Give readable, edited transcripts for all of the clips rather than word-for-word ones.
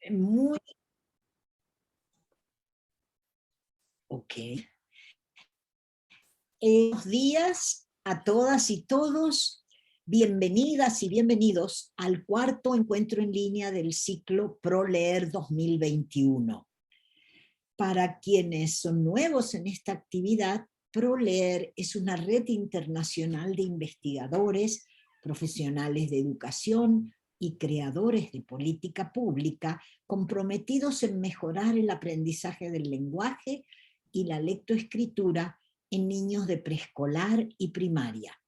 Muy, ok. Buenos días a todas y todos. Bienvenidas y bienvenidos al cuarto encuentro en línea del ciclo ProLeer 2021. Para quienes son nuevos en esta actividad, ProLeer es una red internacional de investigadores, profesionales de educación y creadores de política pública comprometidos en mejorar el aprendizaje del lenguaje y la lectoescritura en niños de preescolar y primaria.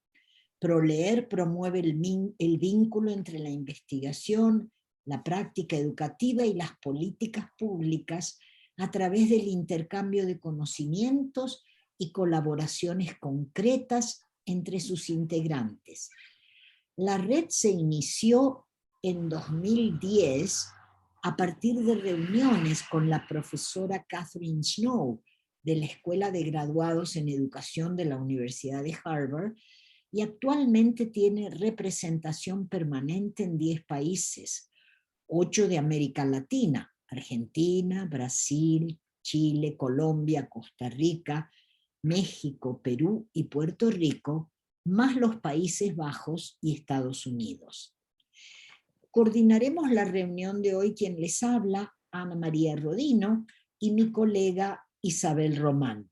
ProLeer promueve el vínculo entre la investigación, la práctica educativa y las políticas públicas a través del intercambio de conocimientos y colaboraciones concretas entre sus integrantes. La red se inició en 2010 a partir de reuniones con la profesora Catherine Snow de la Escuela de Graduados en Educación de la Universidad de Harvard, y actualmente tiene representación permanente en 10 países, 8 de América Latina: Argentina, Brasil, Chile, Colombia, Costa Rica, México, Perú y Puerto Rico, más los Países Bajos y Estados Unidos. Coordinaremos la reunión de hoy quien les habla, Ana María Rodino, y mi colega Isabel Román.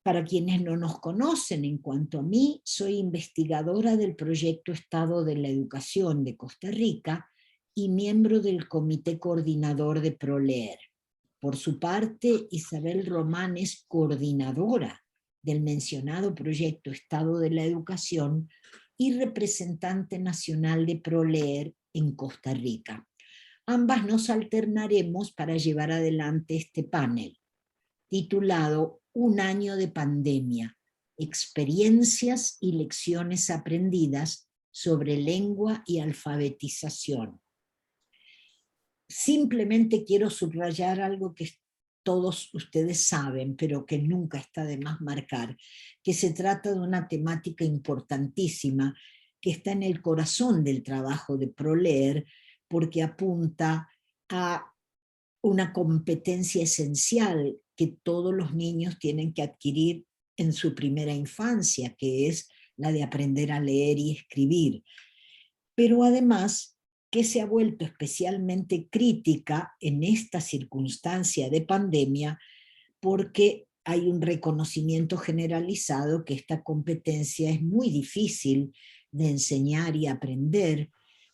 Para quienes no nos conocen, en cuanto a mí, soy investigadora del Proyecto Estado de la Educación de Costa Rica y miembro del Comité Coordinador de ProLeer. Por su parte, Isabel Román es coordinadora del mencionado Proyecto Estado de la Educación y representante nacional de ProLeer en Costa Rica. Ambas nos alternaremos para llevar adelante este panel, titulado Un año de pandemia, experiencias y lecciones aprendidas sobre lengua y alfabetización. Simplemente quiero subrayar algo que todos ustedes saben, pero que nunca está de más marcar, que se trata de una temática importantísima que está en el corazón del trabajo de ProLeer, porque apunta a una competencia esencial que todos los niños tienen que adquirir en su primera infancia, que es la de aprender a leer y escribir. Pero además, que se ha vuelto especialmente crítica en esta circunstancia de pandemia, porque hay un reconocimiento generalizado que esta competencia es muy difícil de enseñar y aprender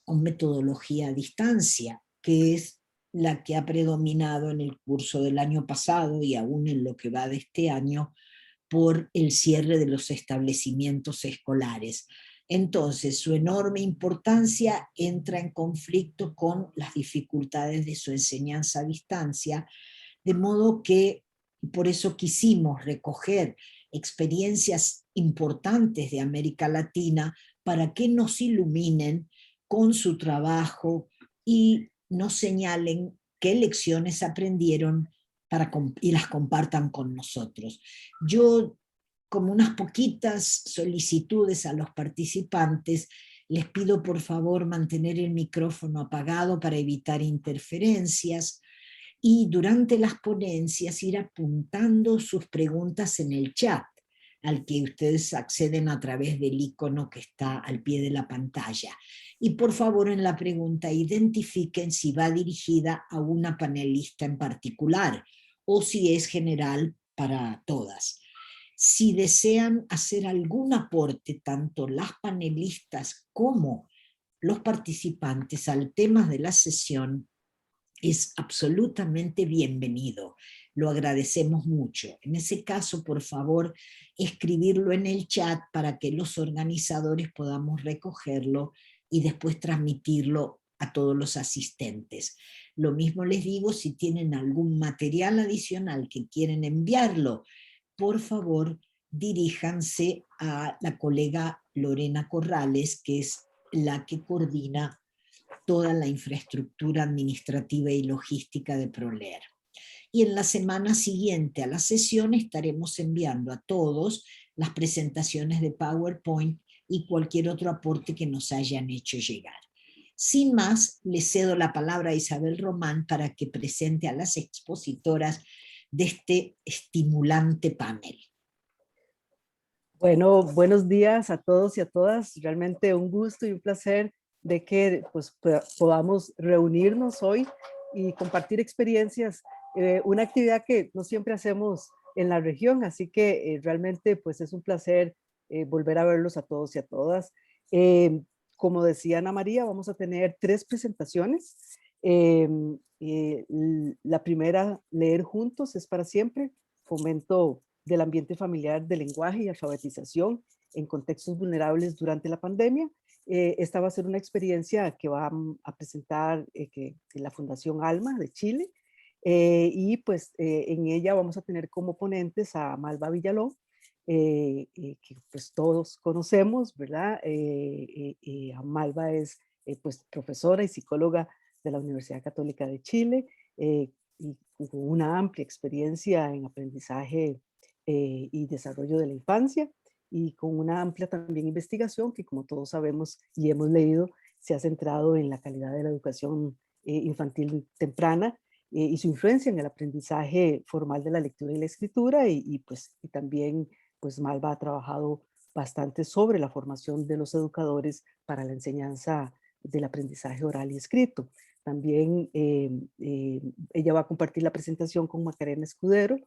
con metodología a distancia, que es la que ha predominado en el curso del año pasado y aún en lo que va de este año por el cierre de los establecimientos escolares. Entonces, su enorme importancia entra en conflicto con las dificultades de su enseñanza a distancia, de modo que por eso quisimos recoger experiencias importantes de América Latina para que nos iluminen con su trabajo y nos señalen qué lecciones aprendieron y las compartan con nosotros. Yo, como unas poquitas solicitudes a los participantes, les pido por favor mantener el micrófono apagado para evitar interferencias, y durante las ponencias ir apuntando sus preguntas en el chat, al que ustedes acceden a través del icono que está al pie de la pantalla. Y por favor, en la pregunta identifiquen si va dirigida a una panelista en particular o si es general para todas. Si desean hacer algún aporte, tanto las panelistas como los participantes, al tema de la sesión, es absolutamente bienvenido. Lo agradecemos mucho. En ese caso, por favor, escribirlo en el chat para que los organizadores podamos recogerlo y después transmitirlo a todos los asistentes. Lo mismo les digo, si tienen algún material adicional que quieren enviarlo, por favor, diríjanse a la colega Lorena Corrales, que es la que coordina toda la infraestructura administrativa y logística de ProLeer. Y en la semana siguiente a la sesión estaremos enviando a todos las presentaciones de PowerPoint y cualquier otro aporte que nos hayan hecho llegar. Sin más, le cedo la palabra a Isabel Román para que presente a las expositoras de este estimulante panel. Bueno, buenos días a todos y a todas. Realmente un gusto y un placer de que pues, podamos reunirnos hoy y compartir experiencias. Una actividad que no siempre hacemos en la región, así que realmente pues es un placer volver a verlos a todos y a todas. Como decía Ana María, vamos a tener 3 presentaciones. La primera, Leer Juntos es para siempre, fomento del ambiente familiar, del lenguaje y alfabetización en contextos vulnerables durante la pandemia. Esta va a ser una experiencia que va a presentar la Fundación Alma de Chile, y pues en ella vamos a tener como ponentes a Malva Villalón, que pues todos conocemos, ¿verdad? Malva es pues profesora y psicóloga de la Universidad Católica de Chile, y con una amplia experiencia en aprendizaje y desarrollo de la infancia, y con una amplia también investigación que, como todos sabemos y hemos leído, se ha centrado en la calidad de la educación infantil temprana, y su influencia en el aprendizaje formal de la lectura y la escritura, y también pues Malva ha trabajado bastante sobre la formación de los educadores para la enseñanza del aprendizaje oral y escrito. También ella va a compartir la presentación con Macarena Escudero.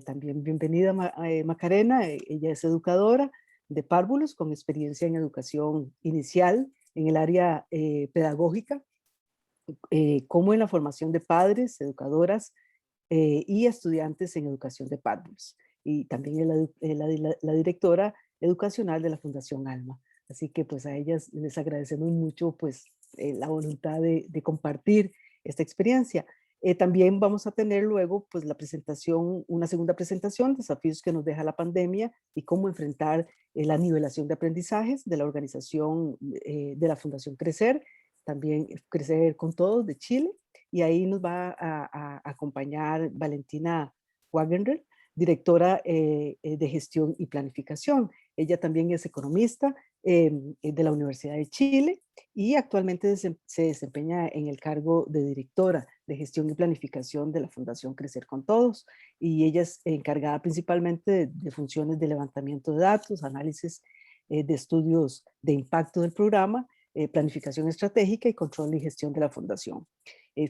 También bienvenida Macarena, ella es educadora de párvulos con experiencia en educación inicial en el área pedagógica, como en la formación de padres, educadoras y estudiantes en educación de párvulos. Y también es la directora educacional de la Fundación Alma. Así que pues a ellas les agradecemos mucho pues la voluntad de compartir esta experiencia. También vamos a tener luego pues la presentación, una segunda presentación, desafíos que nos deja la pandemia y cómo enfrentar la nivelación de aprendizajes de la organización de la Fundación Crecer, también Crecer con Todos de Chile, y ahí nos va a acompañar Valentina Wagener, directora de gestión y planificación. Ella también es economista de la Universidad de Chile y actualmente se desempeña en el cargo de directora de gestión y planificación de la Fundación Crecer con Todos, y ella es encargada principalmente de funciones de levantamiento de datos, análisis de estudios de impacto del programa, planificación estratégica y control y gestión de la fundación.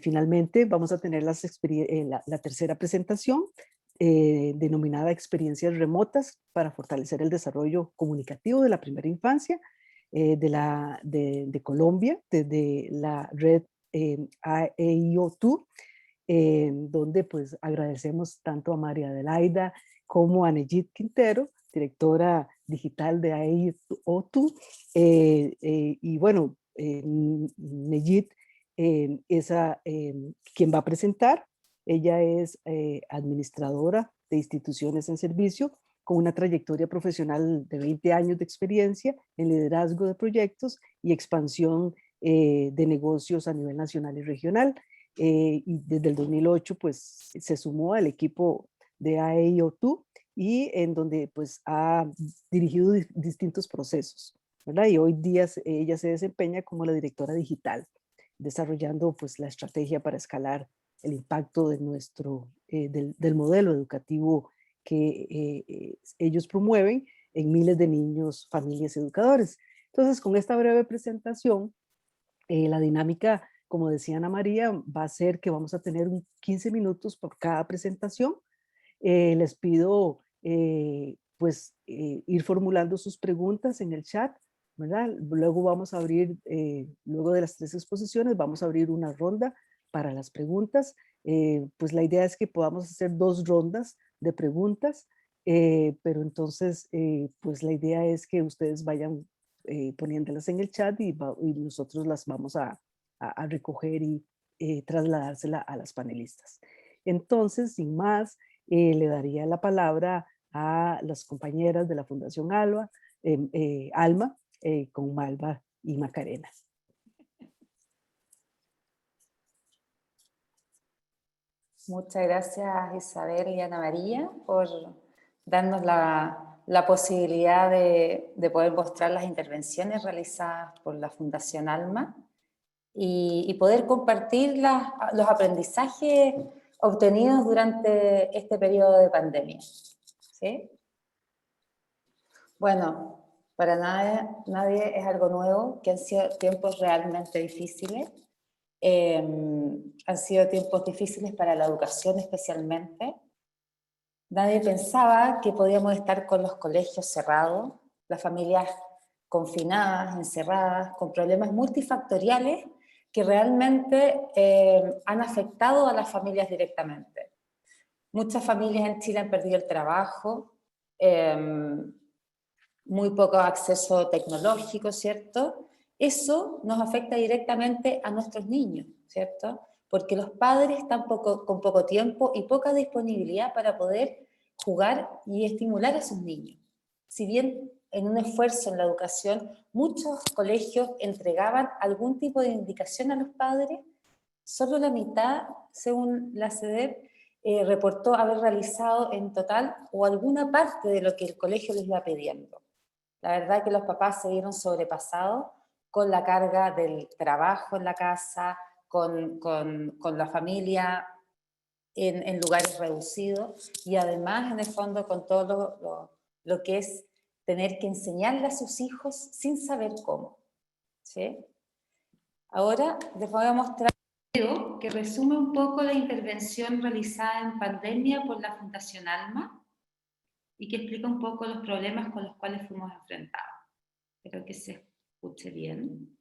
Finalmente, vamos a tener la tercera presentación, denominada Experiencias Remotas para fortalecer el desarrollo comunicativo de la primera infancia, de Colombia, desde la red AEIO2, donde pues agradecemos tanto a María Adelaida como a Nejit Quintero, directora digital de AEIO2. Y bueno, Nejit es quien va a presentar. Ella es administradora de instituciones en servicio con una trayectoria profesional de 20 años de experiencia en liderazgo de proyectos y expansión de negocios a nivel nacional y regional. Y desde el 2008 pues se sumó al equipo de AEIO2, y en donde pues ha dirigido distintos procesos, ¿verdad? Y hoy día ella se desempeña como la directora digital, desarrollando pues la estrategia para escalar el impacto de del modelo educativo que ellos promueven en miles de niños, familias y educadores. Entonces, con esta breve presentación, la dinámica, como decía Ana María, va a ser que vamos a tener 15 minutos por cada presentación. Les pido ir formulando sus preguntas en el chat, ¿verdad? Luego vamos a abrir, luego de las 3 exposiciones, vamos a abrir una ronda para las preguntas. Pues la idea es que podamos hacer 2 rondas de preguntas, pero entonces pues la idea es que ustedes vayan poniéndolas en el chat, y nosotros las vamos a recoger y trasladársela a las panelistas. Entonces, sin más, le daría la palabra a las compañeras de la Fundación Alma, con Malva y Macarena. Muchas gracias Isabel y Ana María por darnos la posibilidad de poder mostrar las intervenciones realizadas por la Fundación Alma. y poder compartir los aprendizajes obtenidos durante este periodo de pandemia. ¿Sí? Bueno, para nadie es algo nuevo, que han sido tiempos realmente difíciles. Han sido tiempos difíciles para la educación especialmente. Nadie pensaba que podíamos estar con los colegios cerrados, las familias confinadas, encerradas, con problemas multifactoriales que realmente han afectado a las familias directamente. Muchas familias en Chile han perdido el trabajo, muy poco acceso tecnológico, ¿cierto? Eso nos afecta directamente a nuestros niños, ¿cierto? Porque los padres están con poco tiempo y poca disponibilidad para poder jugar y estimular a sus niños. Si bien en un esfuerzo en la educación, muchos colegios entregaban algún tipo de indicación a los padres, solo la mitad, según la CEDEP, reportó haber realizado en total o alguna parte de lo que el colegio les iba pidiendo. La verdad que los papás se vieron sobrepasados con la carga del trabajo en la casa, con la familia en lugares reducidos y además en el fondo con todo lo que es tener que enseñarle a sus hijos sin saber cómo. ¿Sí? Ahora les voy a mostrar un video que resume un poco la intervención realizada en pandemia por la Fundación Alma y que explica un poco los problemas con los cuales fuimos enfrentados. Espero que se escuche bien.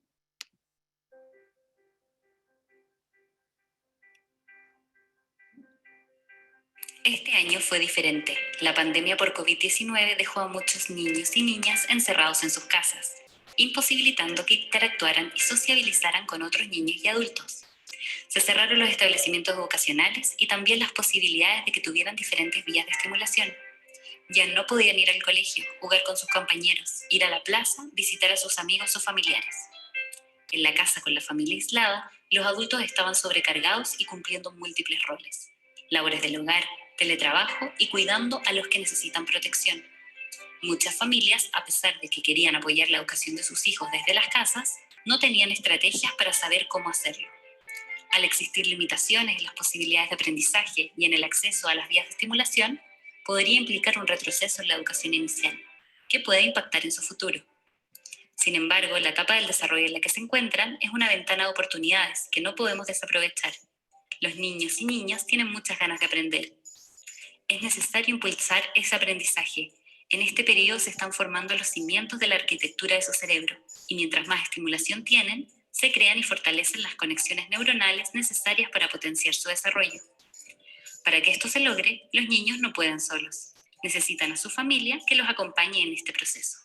Este año fue diferente. La pandemia por COVID-19 dejó a muchos niños y niñas encerrados en sus casas, imposibilitando que interactuaran y sociabilizaran con otros niños y adultos. Se cerraron los establecimientos educacionales y también las posibilidades de que tuvieran diferentes vías de estimulación. Ya no podían ir al colegio, jugar con sus compañeros, ir a la plaza, visitar a sus amigos o familiares. En la casa con la familia aislada, los adultos estaban sobrecargados y cumpliendo múltiples roles: labores del hogar, teletrabajo y cuidando a los que necesitan protección. Muchas familias, a pesar de que querían apoyar la educación de sus hijos desde las casas, no tenían estrategias para saber cómo hacerlo. Al existir limitaciones en las posibilidades de aprendizaje y en el acceso a las vías de estimulación, podría implicar un retroceso en la educación inicial, que puede impactar en su futuro. Sin embargo, la etapa del desarrollo en la que se encuentran es una ventana de oportunidades que no podemos desaprovechar. Los niños y niñas tienen muchas ganas de aprender. Es necesario impulsar ese aprendizaje. En este periodo se están formando los cimientos de la arquitectura de su cerebro, y mientras más estimulación tienen, se crean y fortalecen las conexiones neuronales necesarias para potenciar su desarrollo. Para que esto se logre, los niños no pueden solos. Necesitan a su familia que los acompañe en este proceso.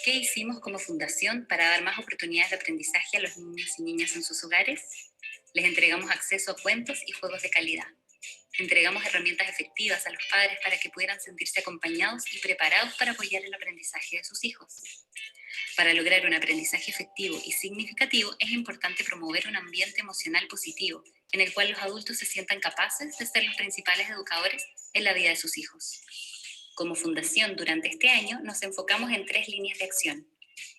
¿Qué hicimos como fundación para dar más oportunidades de aprendizaje a los niños y niñas en sus hogares? Les entregamos acceso a cuentos y juegos de calidad. Entregamos herramientas efectivas a los padres para que pudieran sentirse acompañados y preparados para apoyar el aprendizaje de sus hijos. Para lograr un aprendizaje efectivo y significativo, es importante promover un ambiente emocional positivo, en el cual los adultos se sientan capaces de ser los principales educadores en la vida de sus hijos. Como fundación, durante este año nos enfocamos en 3 líneas de acción.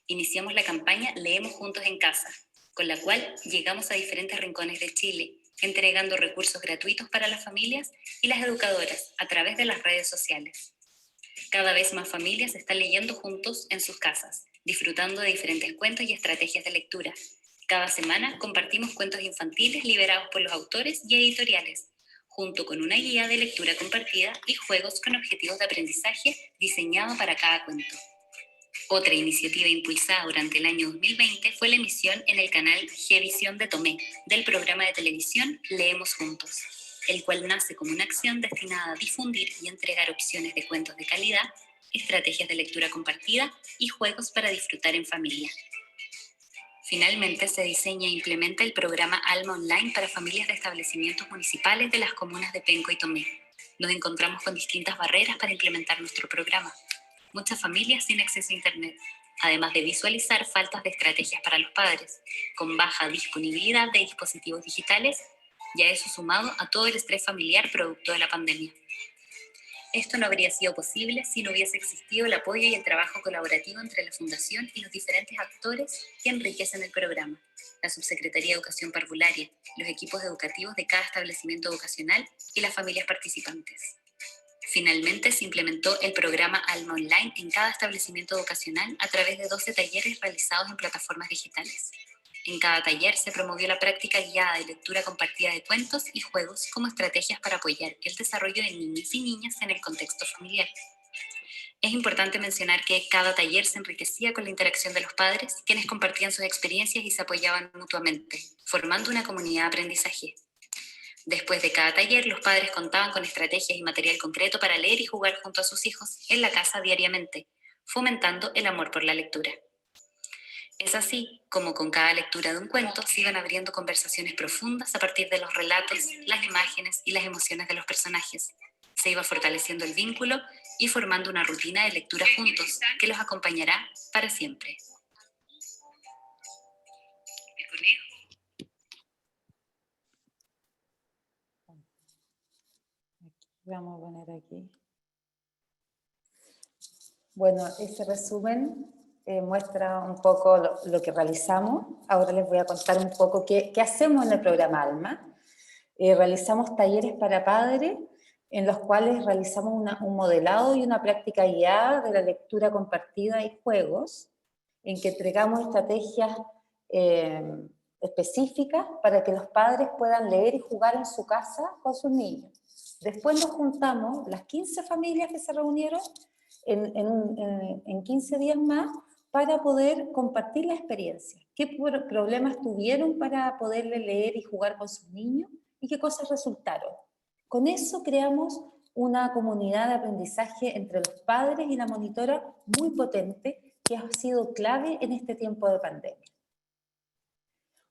Iniciamos la campaña Leemos Juntos en Casa, con la cual llegamos a diferentes rincones de Chile, entregando recursos gratuitos para las familias y las educadoras a través de las redes sociales. Cada vez más familias están leyendo juntos en sus casas, disfrutando de diferentes cuentos y estrategias de lectura. Cada semana compartimos cuentos infantiles liberados por los autores y editoriales, junto con una guía de lectura compartida y juegos con objetivos de aprendizaje diseñado para cada cuento. Otra iniciativa impulsada durante el año 2020 fue la emisión en el canal Gvisión de Tomé del programa de televisión Leemos Juntos, el cual nace como una acción destinada a difundir y entregar opciones de cuentos de calidad, estrategias de lectura compartida y juegos para disfrutar en familia. Finalmente, se diseña e implementa el programa Alma Online para familias de establecimientos municipales de las comunas de Penco y Tomé. Nos encontramos con distintas barreras para implementar nuestro programa. Muchas familias sin acceso a Internet, además de visualizar faltas de estrategias para los padres, con baja disponibilidad de dispositivos digitales, y a eso sumado a todo el estrés familiar producto de la pandemia. Esto no habría sido posible si no hubiese existido el apoyo y el trabajo colaborativo entre la Fundación y los diferentes actores que enriquecen el programa: la Subsecretaría de Educación Parvularia, los equipos educativos de cada establecimiento educacional y las familias participantes. Finalmente, se implementó el programa Alma Online en cada establecimiento educacional a través de 12 talleres realizados en plataformas digitales. En cada taller se promovió la práctica guiada de lectura compartida de cuentos y juegos como estrategias para apoyar el desarrollo de niños y niñas en el contexto familiar. Es importante mencionar que cada taller se enriquecía con la interacción de los padres, quienes compartían sus experiencias y se apoyaban mutuamente, formando una comunidad de aprendizaje. Después de cada taller, los padres contaban con estrategias y material concreto para leer y jugar junto a sus hijos en la casa diariamente, fomentando el amor por la lectura. Es así como con cada lectura de un cuento se iban abriendo conversaciones profundas a partir de los relatos, las imágenes y las emociones de los personajes. Se iba fortaleciendo el vínculo y formando una rutina de lectura juntos que los acompañará para siempre. Vamos a poner aquí. Bueno, este resumen muestra un poco lo que realizamos. Ahora les voy a contar un poco qué hacemos en el programa ALMA. Realizamos talleres para padres en los cuales realizamos un modelado y una práctica guiada de la lectura compartida y juegos, en que entregamos estrategias específicas para que los padres puedan leer y jugar en su casa con sus niños. Después nos juntamos, las 15 familias que se reunieron, en 15 días más, para poder compartir la experiencia. ¿Qué problemas tuvieron para poderle leer y jugar con sus niños? ¿Y qué cosas resultaron? Con eso creamos una comunidad de aprendizaje entre los padres y la monitora muy potente, que ha sido clave en este tiempo de pandemia.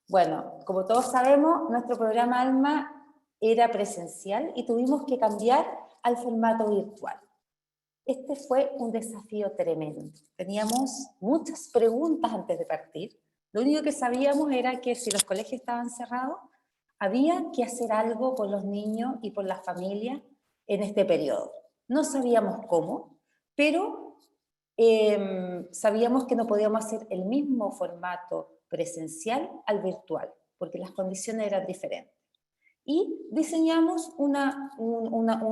Bueno, como todos sabemos, nuestro programa ALMA era presencial y tuvimos que cambiar al formato virtual. Este fue un desafío tremendo. Teníamos muchas preguntas antes de partir. Lo único que sabíamos era que si los colegios estaban cerrados, había que hacer algo por los niños y por las familias en este periodo. No sabíamos cómo, pero sabíamos que no podíamos hacer el mismo formato presencial al virtual, porque las condiciones eran diferentes. Y diseñamos un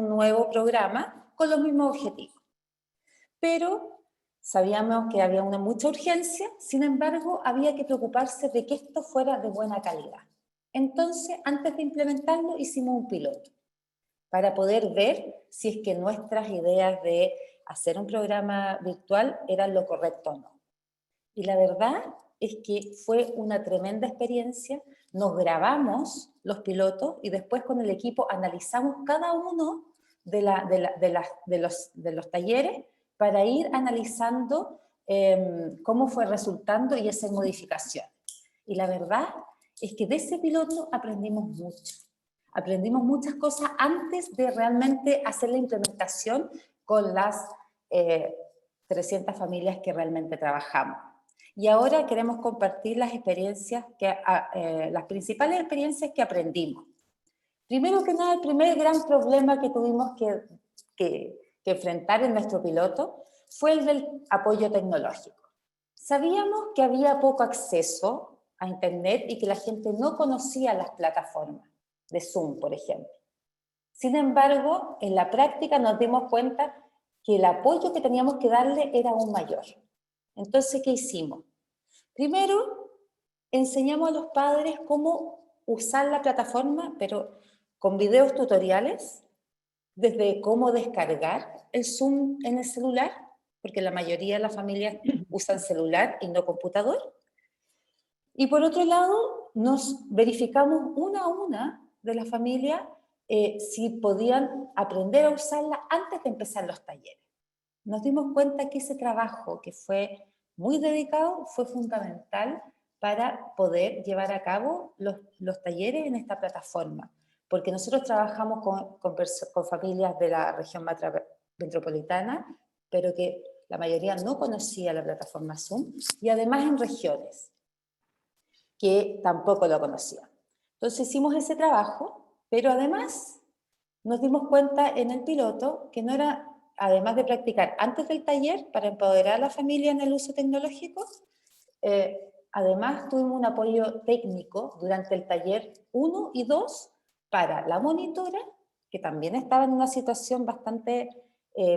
nuevo programa con los mismos objetivos. Pero sabíamos que había mucha urgencia, sin embargo, había que preocuparse de que esto fuera de buena calidad. Entonces, antes de implementarlo, hicimos un piloto para poder ver si es que nuestras ideas de hacer un programa virtual eran lo correcto o no. Y la verdad es que fue una tremenda experiencia. Nos grabamos los pilotos y después con el equipo analizamos cada uno de los talleres para ir analizando cómo fue resultando y hacer modificaciones. Y la verdad es que de ese piloto aprendimos mucho. Aprendimos muchas cosas antes de realmente hacer la implementación con las 300 familias que realmente trabajamos. Y ahora queremos compartir las experiencias, las principales experiencias que aprendimos. Primero que nada, el primer gran problema que tuvimos que enfrentar en nuestro piloto fue el del apoyo tecnológico. Sabíamos que había poco acceso a Internet y que la gente no conocía las plataformas de Zoom, por ejemplo. Sin embargo, en la práctica nos dimos cuenta que el apoyo que teníamos que darle era aún mayor. Entonces, ¿qué hicimos? Primero, enseñamos a los padres cómo usar la plataforma, pero con videos tutoriales, desde cómo descargar el Zoom en el celular, porque la mayoría de las familias usan celular y no computador. Y por otro lado, nos verificamos una a una de las familias si podían aprender a usarla antes de empezar los talleres. Nos dimos cuenta que ese trabajo, que fue muy dedicado, fue fundamental para poder llevar a cabo los talleres en esta plataforma, porque nosotros trabajamos con familias de la región metropolitana, pero que la mayoría no conocía la plataforma Zoom, y además en regiones que tampoco lo conocían. Entonces hicimos ese trabajo, pero además nos dimos cuenta en el piloto que no era, además de practicar antes del taller para empoderar a la familia en el uso tecnológico, además tuvimos un apoyo técnico durante el taller 1 y 2 para la monitora, que también estaba en una situación bastante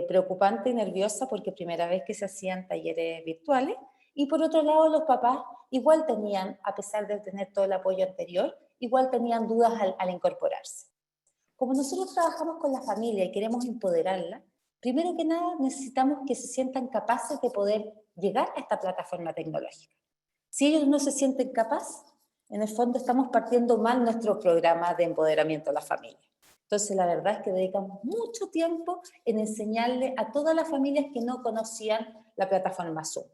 preocupante y nerviosa porque primera vez que se hacían talleres virtuales, y por otro lado los papás igual tenían, a pesar de tener todo el apoyo anterior, igual tenían dudas al incorporarse. Como nosotros trabajamos con la familia y queremos empoderarla, primero que nada necesitamos que se sientan capaces de poder llegar a esta plataforma tecnológica. Si ellos no se sienten capaces, en el fondo estamos partiendo mal nuestro programa de empoderamiento a la familia. Entonces la verdad es que dedicamos mucho tiempo en enseñarle a todas las familias que no conocían la plataforma Zoom.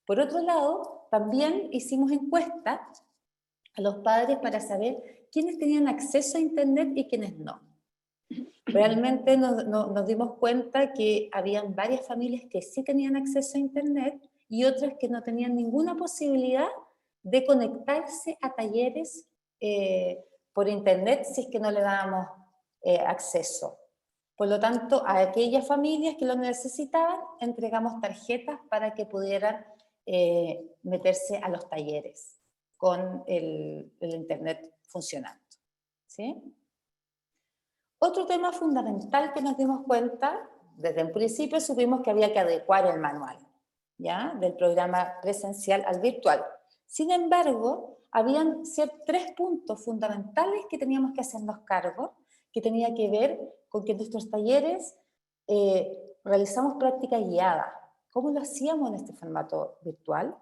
Por otro lado, también hicimos encuestas a los padres para saber quiénes tenían acceso a Internet y quiénes no. Realmente nos dimos cuenta que habían varias familias que sí tenían acceso a Internet y otras que no tenían ninguna posibilidad de conectarse a talleres por Internet si es que no le dábamos acceso. Por lo tanto, a aquellas familias que lo necesitaban, entregamos tarjetas para que pudieran meterse a los talleres con el Internet funcionando. ¿Sí? Otro tema fundamental que nos dimos cuenta, desde un principio supimos que había que adecuar el manual, ¿ya? Del programa presencial al virtual. Sin embargo, habían 3 puntos fundamentales que teníamos que hacernos cargo, que tenía que ver con que nuestros talleres realizamos práctica guiada. ¿Cómo lo hacíamos en este formato virtual?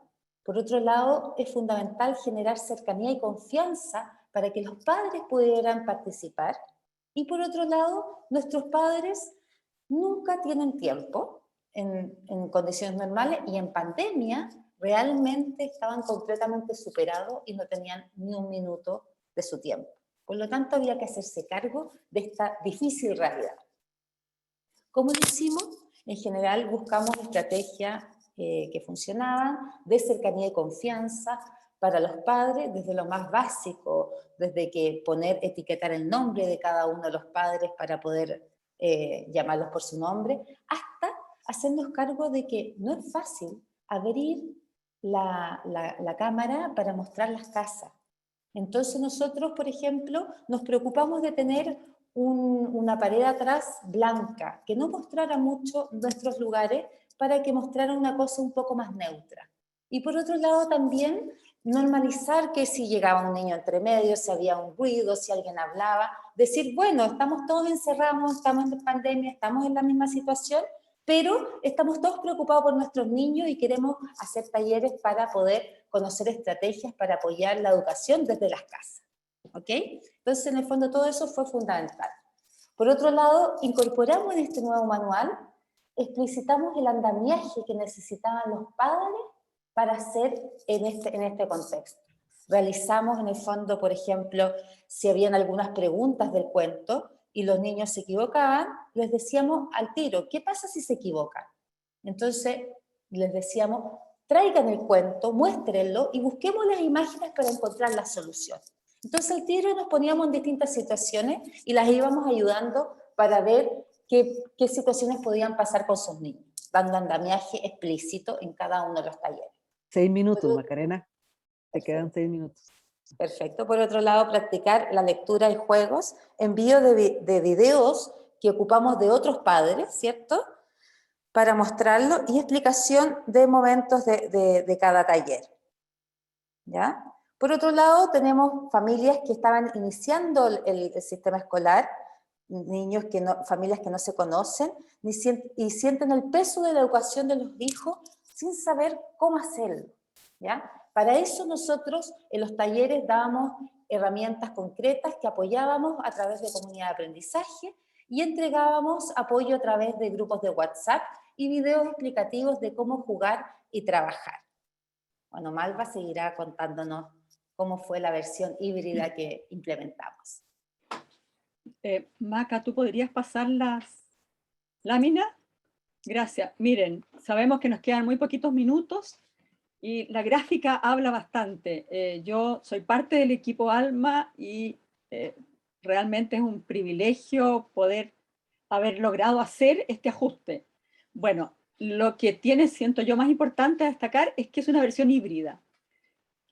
Por otro lado, es fundamental generar cercanía y confianza para que los padres pudieran participar. Y por otro lado, nuestros padres nunca tienen tiempo en condiciones normales y en pandemia realmente estaban completamente superados y no tenían ni un minuto de su tiempo. Por lo tanto, había que hacerse cargo de esta difícil realidad. ¿Cómo lo hicimos? En general buscamos estrategias que funcionaban, de cercanía y confianza para los padres, desde lo más básico, desde que etiquetar el nombre de cada uno de los padres para poder llamarlos por su nombre, hasta hacernos cargo de que no es fácil abrir la cámara para mostrar las casas. Entonces nosotros, por ejemplo, nos preocupamos de tener una pared atrás blanca, que no mostrara mucho nuestros lugares, para que mostrara una cosa un poco más neutra. Y por otro lado también normalizar que si llegaba un niño entre medio, si había un ruido, si alguien hablaba, decir, bueno, estamos todos encerrados, estamos en pandemia, estamos en la misma situación, pero estamos todos preocupados por nuestros niños y queremos hacer talleres para poder conocer estrategias para apoyar la educación desde las casas. ¿Ok? Entonces, en el fondo, todo eso fue fundamental. Por otro lado, incorporamos en este nuevo manual, explicitamos el andamiaje que necesitaban los padres para hacer en este contexto. Realizamos, en el fondo, por ejemplo, si habían algunas preguntas del cuento y los niños se equivocaban, les decíamos al tiro, ¿qué pasa si se equivocan? Entonces, les decíamos, traigan el cuento, muéstrenlo y busquemos las imágenes para encontrar la solución. Entonces, al tiro nos poníamos en distintas situaciones y las íbamos ayudando para ver qué situaciones podían pasar con sus niños, dando andamiaje explícito en cada uno de los talleres. 6 minutos, Macarena. Te quedan 6 minutos. Perfecto. Por otro lado, practicar la lectura y juegos, envío de videos que ocupamos de otros padres, ¿cierto?, para mostrarlo, y explicación de momentos de cada taller. ¿Ya? Por otro lado, tenemos familias que estaban iniciando el sistema escolar, niños familias que no se conocen y sienten el peso de la educación de los hijos sin saber cómo hacerlo. ¿Ya? Para eso nosotros en los talleres dábamos herramientas concretas que apoyábamos a través de comunidad de aprendizaje y entregábamos apoyo a través de grupos de WhatsApp y videos explicativos de cómo jugar y trabajar. Bueno, Malva seguirá contándonos cómo fue la versión híbrida que implementamos. Maca, ¿tú podrías pasar las láminas? Gracias. Miren, sabemos que nos quedan muy poquitos minutos y la gráfica habla bastante. Yo soy parte del equipo ALMA y realmente es un privilegio poder haber logrado hacer este ajuste. Bueno, lo que tiene, siento yo, más importante a destacar es que es una versión híbrida.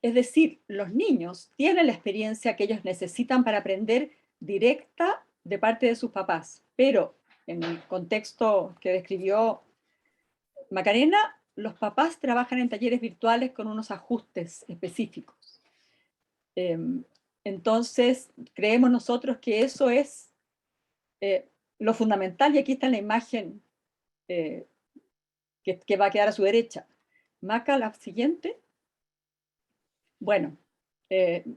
Es decir, los niños tienen la experiencia que ellos necesitan para aprender directa de parte de sus papás, pero en el contexto que describió Macarena, los papás trabajan en talleres virtuales con unos ajustes específicos. Entonces, creemos nosotros que eso es lo fundamental, y aquí está la imagen que va a quedar a su derecha. Maca, la siguiente. Bueno,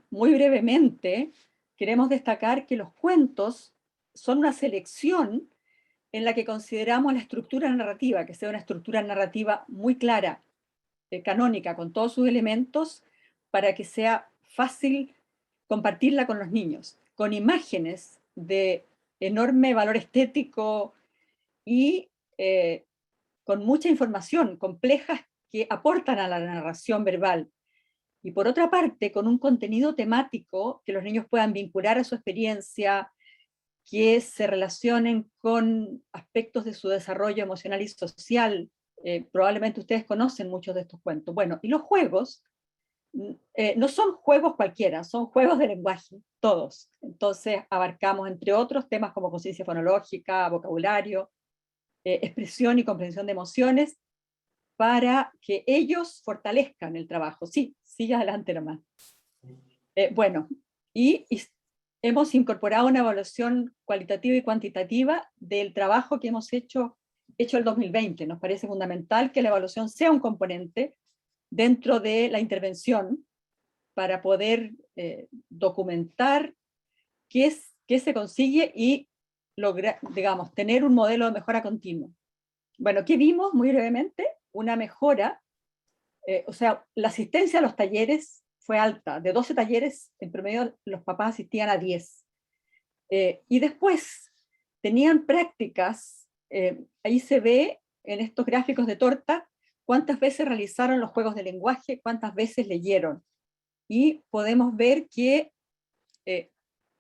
muy brevemente, queremos destacar que los cuentos son una selección en la que consideramos la estructura narrativa, que sea una estructura narrativa muy clara, canónica, con todos sus elementos, para que sea fácil compartirla con los niños, con imágenes de enorme valor estético y con mucha información compleja que aportan a la narración verbal. Y por otra parte, con un contenido temático que los niños puedan vincular a su experiencia, que se relacionen con aspectos de su desarrollo emocional y social. Probablemente ustedes conocen muchos de estos cuentos. Bueno, y los juegos no son juegos cualquiera, son juegos de lenguaje, todos. Entonces abarcamos, entre otros, temas como conciencia fonológica, vocabulario, expresión y comprensión de emociones, para que ellos fortalezcan el trabajo. Sí, sigue adelante nomás. Bueno, y hemos incorporado una evaluación cualitativa y cuantitativa del trabajo que hemos hecho el 2020. Nos parece fundamental que la evaluación sea un componente dentro de la intervención para poder documentar qué se consigue y lograr, digamos, tener un modelo de mejora continua. Bueno, ¿qué vimos muy brevemente? Una mejora, o sea, la asistencia a los talleres fue alta. De 12 talleres, en promedio los papás asistían a 10. Y después tenían prácticas, ahí se ve en estos gráficos de torta, cuántas veces realizaron los juegos de lenguaje, cuántas veces leyeron. Y podemos ver que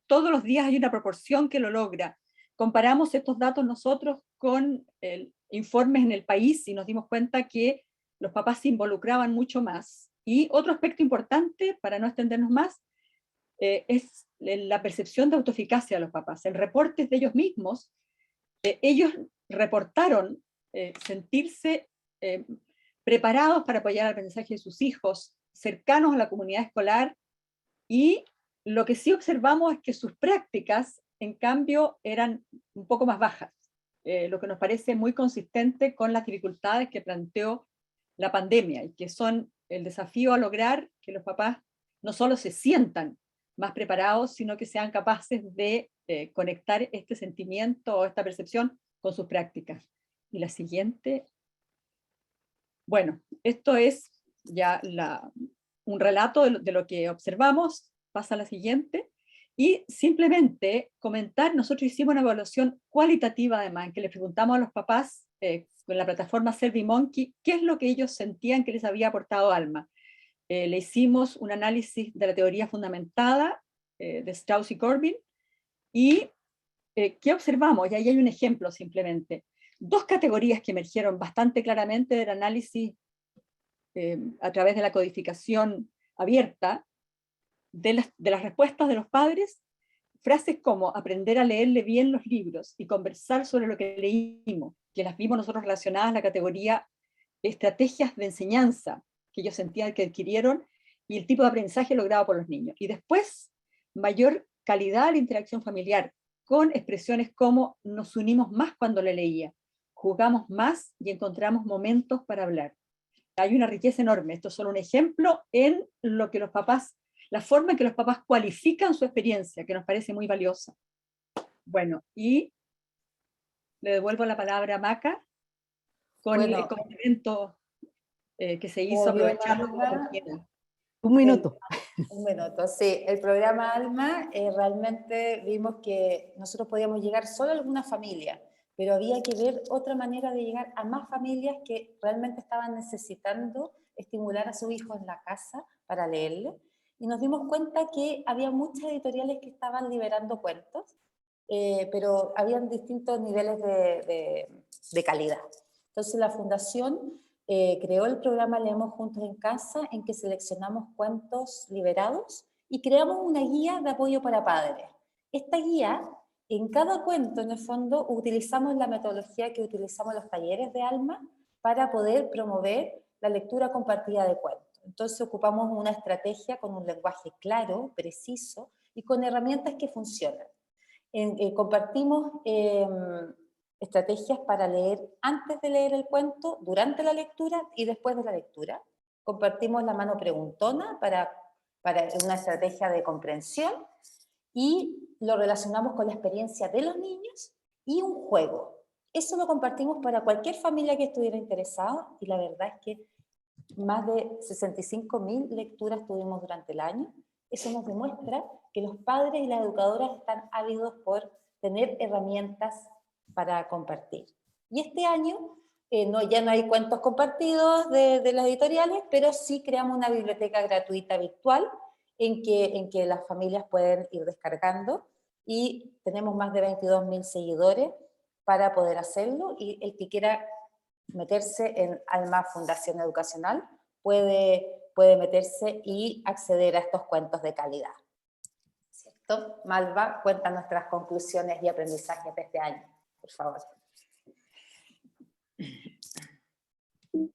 todos los días hay una proporción que lo logra. Comparamos estos datos nosotros con informes en el país y nos dimos cuenta que los papás se involucraban mucho más. Y otro aspecto importante, para no extendernos más, es la percepción de autoeficacia de los papás. En reportes de ellos mismos, ellos reportaron sentirse preparados para apoyar el aprendizaje de sus hijos, cercanos a la comunidad escolar, y lo que sí observamos es que sus prácticas, en cambio, eran un poco más bajas, lo que nos parece muy consistente con las dificultades que planteó la pandemia, y que son el desafío a lograr que los papás no solo se sientan más preparados, sino que sean capaces de conectar este sentimiento o esta percepción con sus prácticas. Y la siguiente. Bueno, esto es ya un relato de lo que observamos. Pasa a la siguiente. Y simplemente comentar, nosotros hicimos una evaluación cualitativa además, en que les preguntamos a los papás con la plataforma SurveyMonkey qué es lo que ellos sentían que les había aportado Alma. Le hicimos un análisis de la teoría fundamentada de Strauss y Corbin, y ¿qué observamos? Y ahí hay un ejemplo simplemente. Dos categorías que emergieron bastante claramente del análisis a través de la codificación abierta de las respuestas de los padres. Frases como aprender a leerle bien los libros y conversar sobre lo que leímos, que las vimos nosotros relacionadas a la categoría estrategias de enseñanza que ellos sentían que adquirieron y el tipo de aprendizaje logrado por los niños. Y después, mayor calidad de la interacción familiar, con expresiones como nos unimos más cuando le leía, jugamos más y encontramos momentos para hablar. Hay una riqueza enorme. Esto es solo un ejemplo en lo que los papás, la forma en que los papás cualifican su experiencia, que nos parece muy valiosa. Bueno, y le devuelvo la palabra a Maca con el complemento que se hizo aprovechando la oportunidad. Un minuto. Un minuto, sí. El programa ALMA, realmente vimos que nosotros podíamos llegar solo a alguna familia, pero había que ver otra manera de llegar a más familias que realmente estaban necesitando estimular a sus hijos en la casa para leerle. y nos dimos cuenta que había muchas editoriales que estaban liberando cuentos, pero habían distintos niveles de calidad. Entonces la Fundación creó el programa Leemos Juntos en Casa, en que seleccionamos cuentos liberados y creamos una guía de apoyo para padres. Esta guía, en cada cuento, en el fondo, utilizamos la metodología que utilizamos en los talleres de Alma para poder promover la lectura compartida de cuentos. Entonces ocupamos una estrategia con un lenguaje claro, preciso y con herramientas que funcionan. Compartimos estrategias para leer antes de leer el cuento, durante la lectura y después de la lectura. Compartimos la mano preguntona para una estrategia de comprensión y lo relacionamos con la experiencia de los niños y un juego. Eso lo compartimos para cualquier familia que estuviera interesada y la verdad es que más de 65.000 lecturas tuvimos durante el año. Eso nos demuestra que los padres y las educadoras están ávidos por tener herramientas para compartir. Y este año ya no hay cuentos compartidos de las editoriales, pero sí creamos una biblioteca gratuita virtual en que las familias pueden ir descargando y tenemos más de 22.000 seguidores para poder hacerlo y el que quiera meterse en Alma Fundación Educacional puede meterse y acceder a estos cuentos de calidad. ¿Cierto? Malva, cuenta nuestras conclusiones y aprendizajes de este año, por favor.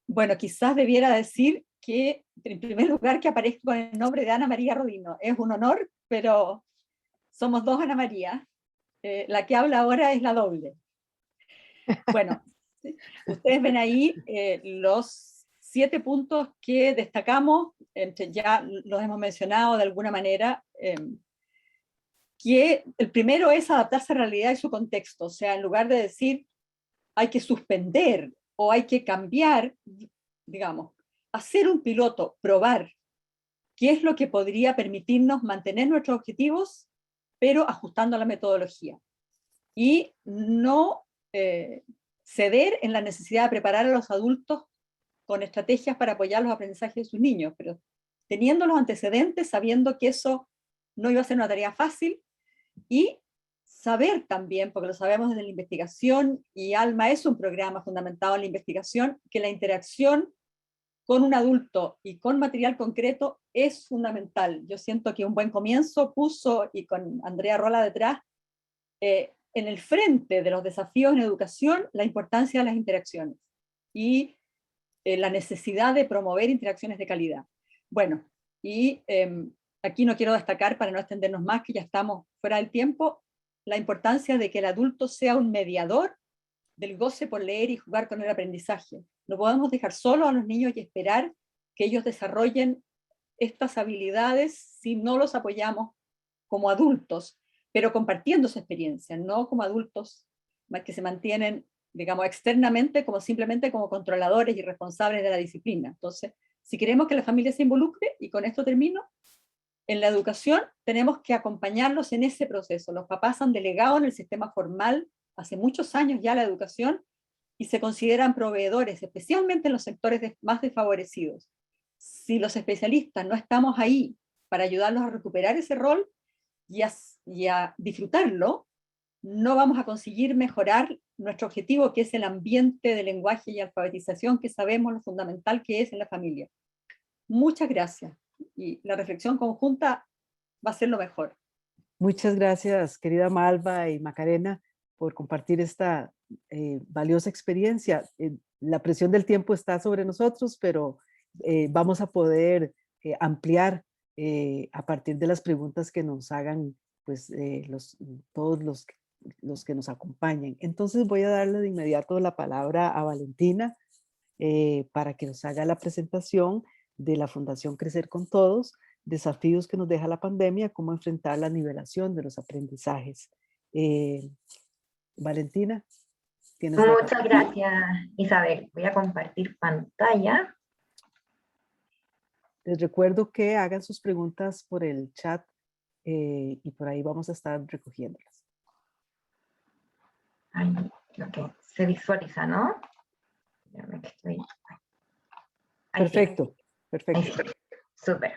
Bueno, quizás debiera decir que, en primer lugar, que aparezco con el nombre de Ana María Rodino. Es un honor, pero somos dos Ana María. La que habla ahora es la doble. Bueno, ustedes ven ahí los 7 puntos que destacamos, ya los hemos mencionado de alguna manera, que el primero es adaptarse a la realidad y su contexto, o sea, en lugar de decir hay que suspender o hay que cambiar, digamos, hacer un piloto, probar qué es lo que podría permitirnos mantener nuestros objetivos, pero ajustando la metodología. Y no ceder en la necesidad de preparar a los adultos con estrategias para apoyar los aprendizajes de sus niños, pero teniendo los antecedentes, sabiendo que eso no iba a ser una tarea fácil, y saber también, porque lo sabemos desde la investigación, y Alma es un programa fundamentado en la investigación, que la interacción con un adulto y con material concreto es fundamental. Yo siento que un buen comienzo puso, y con Andrea Rola detrás, en el frente de los desafíos en educación, la importancia de las interacciones y la necesidad de promover interacciones de calidad. Bueno, y aquí no quiero destacar, para no extendernos más, que ya estamos fuera del tiempo, la importancia de que el adulto sea un mediador del goce por leer y jugar con el aprendizaje. No podemos dejar solo a los niños y esperar que ellos desarrollen estas habilidades si no los apoyamos como adultos, pero compartiendo su experiencia, no como adultos que se mantienen, digamos, externamente como simplemente como controladores y responsables de la disciplina. Entonces, si queremos que la familia se involucre, y con esto termino, en la educación tenemos que acompañarlos en ese proceso. Los papás han delegado en el sistema formal hace muchos años ya la educación y se consideran proveedores, especialmente en los sectores más desfavorecidos. Si los especialistas no estamos ahí para ayudarlos a recuperar ese rol y a disfrutarlo, no vamos a conseguir mejorar nuestro objetivo, que es el ambiente de lenguaje y alfabetización, que sabemos lo fundamental que es en la familia. Muchas gracias. Y la reflexión conjunta va a ser lo mejor. Muchas gracias, querida Malva y Macarena, por compartir esta valiosa experiencia. La presión del tiempo está sobre nosotros, pero vamos a poder ampliar a partir de las preguntas que nos hagan pues, todos los que nos acompañen. Entonces voy a darle de inmediato la palabra a Valentina para que nos haga la presentación de la Fundación Crecer con Todos, desafíos que nos deja la pandemia, cómo enfrentar la nivelación de los aprendizajes. Valentina, tienes la palabra. Muchas gracias, Isabel. Voy a compartir pantalla. Les recuerdo que hagan sus preguntas por el chat y por ahí vamos a estar recogiéndolas. Ay, ok, se visualiza, ¿no? Perfecto, perfecto. Ahí Súper.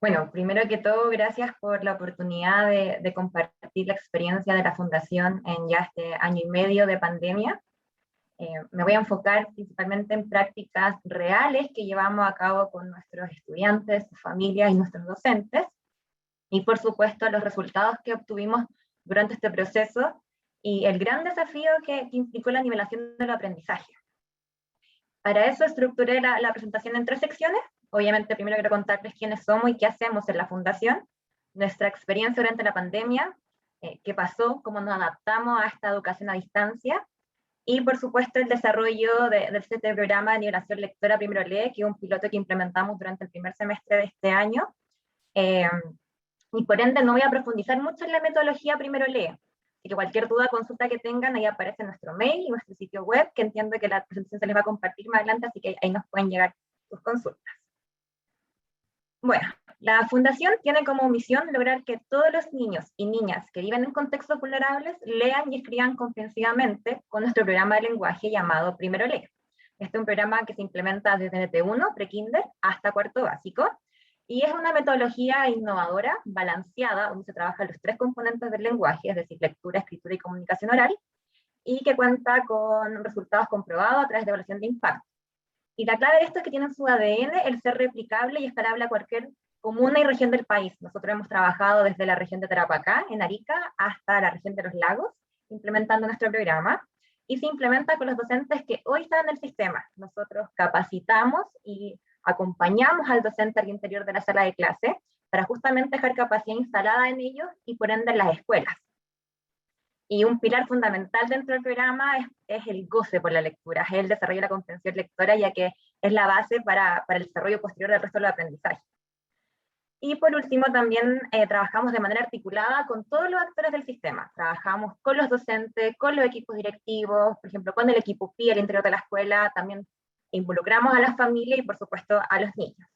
Bueno, primero que todo, gracias por la oportunidad de compartir la experiencia de la Fundación en ya este año y medio de pandemia. Me voy a enfocar principalmente en prácticas reales que llevamos a cabo con nuestros estudiantes, sus familias y nuestros docentes, y por supuesto los resultados que obtuvimos durante este proceso y el gran desafío que implicó la nivelación del aprendizaje. Para eso estructuré la presentación en 3 secciones. Obviamente primero quiero contarles quiénes somos y qué hacemos en la Fundación, nuestra experiencia durante la pandemia, qué pasó, cómo nos adaptamos a esta educación a distancia, y por supuesto el desarrollo del programa de nivelación lectora Primero Lee, que es un piloto que implementamos durante el primer semestre de este año. Y por ende no voy a profundizar mucho en la metodología Primero Lee. Así que cualquier duda, consulta que tengan, ahí aparece nuestro mail y nuestro sitio web, que entiendo que la presentación se les va a compartir más adelante, así que ahí nos pueden llegar sus consultas. Bueno, la Fundación tiene como misión lograr que todos los niños y niñas que viven en contextos vulnerables lean y escriban comprensivamente con nuestro programa de lenguaje llamado Primero Lee. Este es un programa que se implementa desde NT1, pre-kinder, hasta cuarto básico, y es una metodología innovadora, balanceada, donde se trabajan los 3 componentes del lenguaje, es decir, lectura, escritura y comunicación oral, y que cuenta con resultados comprobados a través de evaluación de impacto. Y la clave de esto es que tiene en su ADN el ser replicable y escalable a cualquier comuna y región del país. Nosotros hemos trabajado desde la región de Tarapacá, en Arica, hasta la región de los lagos, implementando nuestro programa, y se implementa con los docentes que hoy están en el sistema. Nosotros capacitamos y acompañamos al docente al interior de la sala de clase para justamente dejar capacidad instalada en ellos y por ende en las escuelas. Y un pilar fundamental dentro del programa es el goce por la lectura, es el desarrollo de la comprensión lectora, ya que es la base para el desarrollo posterior del resto del aprendizaje. Y por último también trabajamos de manera articulada con todos los actores del sistema. Trabajamos con los docentes, con los equipos directivos, por ejemplo con el equipo PI al interior de la escuela, también involucramos a las familias y por supuesto a los niños.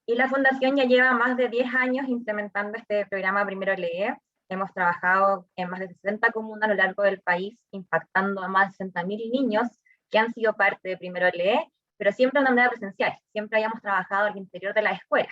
Y la Fundación ya lleva más de 10 años implementando este programa Primero Lee. Hemos trabajado en más de 60 comunas a lo largo del país, impactando a más de 60.000 niños que han sido parte de Primero Lee, pero siempre de una manera presencial, siempre hayamos trabajado al interior de la escuela.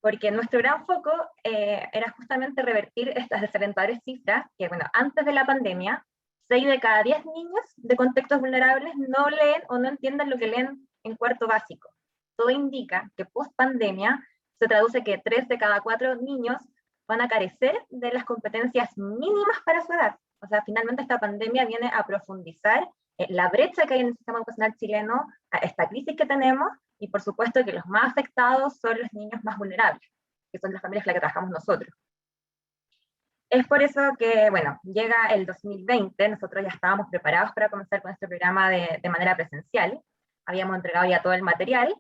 Porque nuestro gran foco era justamente revertir estas desalentadoras cifras, que bueno, antes de la pandemia, 6 de cada 10 niños de contextos vulnerables no leen o no entienden lo que leen en cuarto básico. Todo indica que post pandemia se traduce que 3 de cada 4 niños van a carecer de las competencias mínimas para su edad. O sea, finalmente esta pandemia viene a profundizar la brecha que hay en el sistema educacional chileno, a esta crisis que tenemos, y por supuesto que los más afectados son los niños más vulnerables, que son las familias con las que trabajamos nosotros. Es por eso que, bueno, llega el 2020, nosotros ya estábamos preparados para comenzar con este programa de manera presencial, habíamos entregado ya todo el material,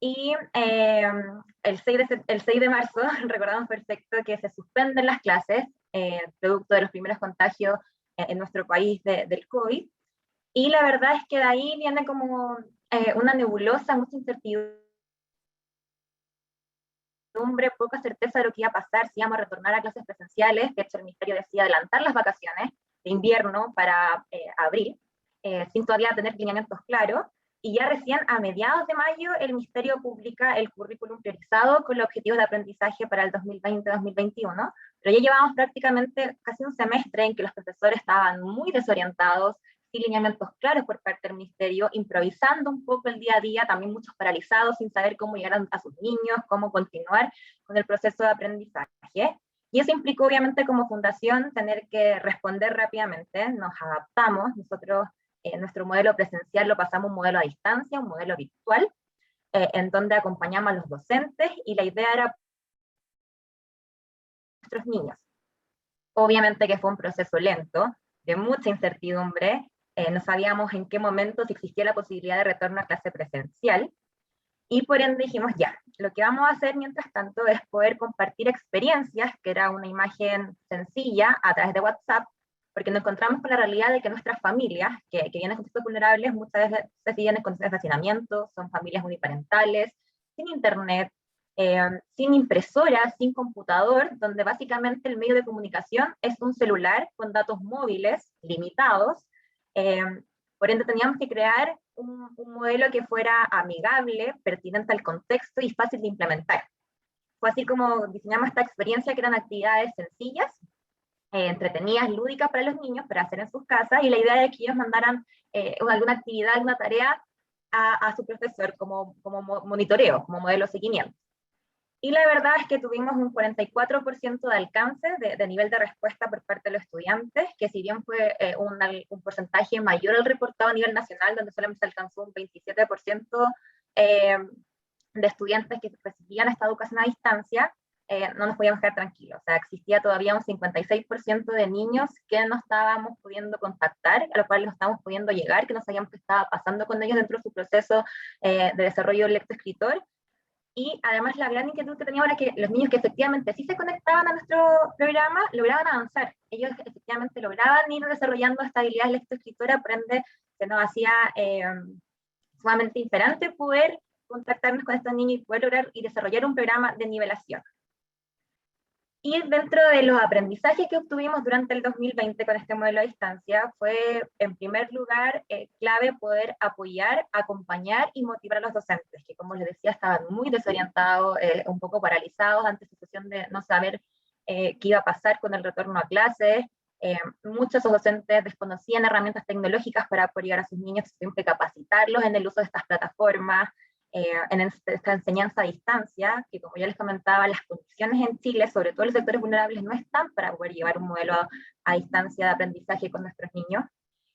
y el 6 de marzo recordamos perfecto que se suspenden las clases, producto de los primeros contagios en nuestro país del COVID, y la verdad es que de ahí viene como una nebulosa, mucha incertidumbre, poca certeza de lo que iba a pasar, si íbamos a retornar a clases presenciales. De hecho el Ministerio decía adelantar las vacaciones de invierno para abril, sin todavía tener lineamientos claros. Y ya recién a mediados de mayo el Ministerio publica el currículum priorizado con los objetivos de aprendizaje para el 2020-2021, pero ya llevamos prácticamente casi un semestre en que los profesores estaban muy desorientados, sin lineamientos claros por parte del Ministerio, improvisando un poco el día a día, también muchos paralizados, sin saber cómo llegar a sus niños, cómo continuar con el proceso de aprendizaje. Y eso implicó obviamente como fundación tener que responder rápidamente, nos adaptamos, nosotros nuestro modelo presencial lo pasamos a un modelo a distancia, un modelo virtual, en donde acompañamos a los docentes, y la idea era nuestros niños. Obviamente que fue un proceso lento, de mucha incertidumbre, no sabíamos en qué momento si existía la posibilidad de retorno a clase presencial, y por ende dijimos ya, lo que vamos a hacer mientras tanto es poder compartir experiencias, que era una imagen sencilla a través de WhatsApp, porque nos encontramos con la realidad de que nuestras familias, que vienen en contextos vulnerables, muchas veces viven en condiciones de hacinamiento, son familias uniparentales, sin internet, sin impresora, sin computador, donde básicamente el medio de comunicación es un celular con datos móviles limitados, Por ende, teníamos que crear un modelo que fuera amigable, pertinente al contexto y fácil de implementar. Fue así como diseñamos esta experiencia, que eran actividades sencillas, entretenidas, lúdicas para los niños, para hacer en sus casas, y la idea era que ellos mandaran alguna actividad, alguna tarea a su profesor como monitoreo, como modelo de seguimiento. Y la verdad es que tuvimos un 44% de alcance de nivel de respuesta por parte de los estudiantes, que si bien fue un porcentaje mayor al reportado a nivel nacional, donde solamente se alcanzó un 27% de estudiantes que recibían esta educación a distancia, no nos podíamos quedar tranquilos. O sea, existía todavía un 56% de niños que no estábamos pudiendo contactar, a los cuales no estábamos pudiendo llegar, que no sabíamos qué estaba pasando con ellos dentro de su proceso de desarrollo lectoescritor. Y además la gran inquietud que teníamos era que los niños que efectivamente sí se conectaban a nuestro programa lograban avanzar. Ellos efectivamente lograban ir desarrollando esta habilidad lectoescritora, por ende se nos hacía sumamente diferente poder contactarnos con estos niños y poder lograr y desarrollar un programa de nivelación. Y dentro de los aprendizajes que obtuvimos durante el 2020 con este modelo a distancia, fue en primer lugar clave poder apoyar, acompañar y motivar a los docentes, que como les decía estaban muy desorientados, un poco paralizados ante esta situación de no saber qué iba a pasar con el retorno a clases. Muchos docentes desconocían herramientas tecnológicas para poder llegar a sus niños, siempre capacitarlos en el uso de estas plataformas, en esta enseñanza a distancia, que como ya les comentaba, las condiciones en Chile, sobre todo en los sectores vulnerables, no están para poder llevar un modelo a distancia de aprendizaje con nuestros niños.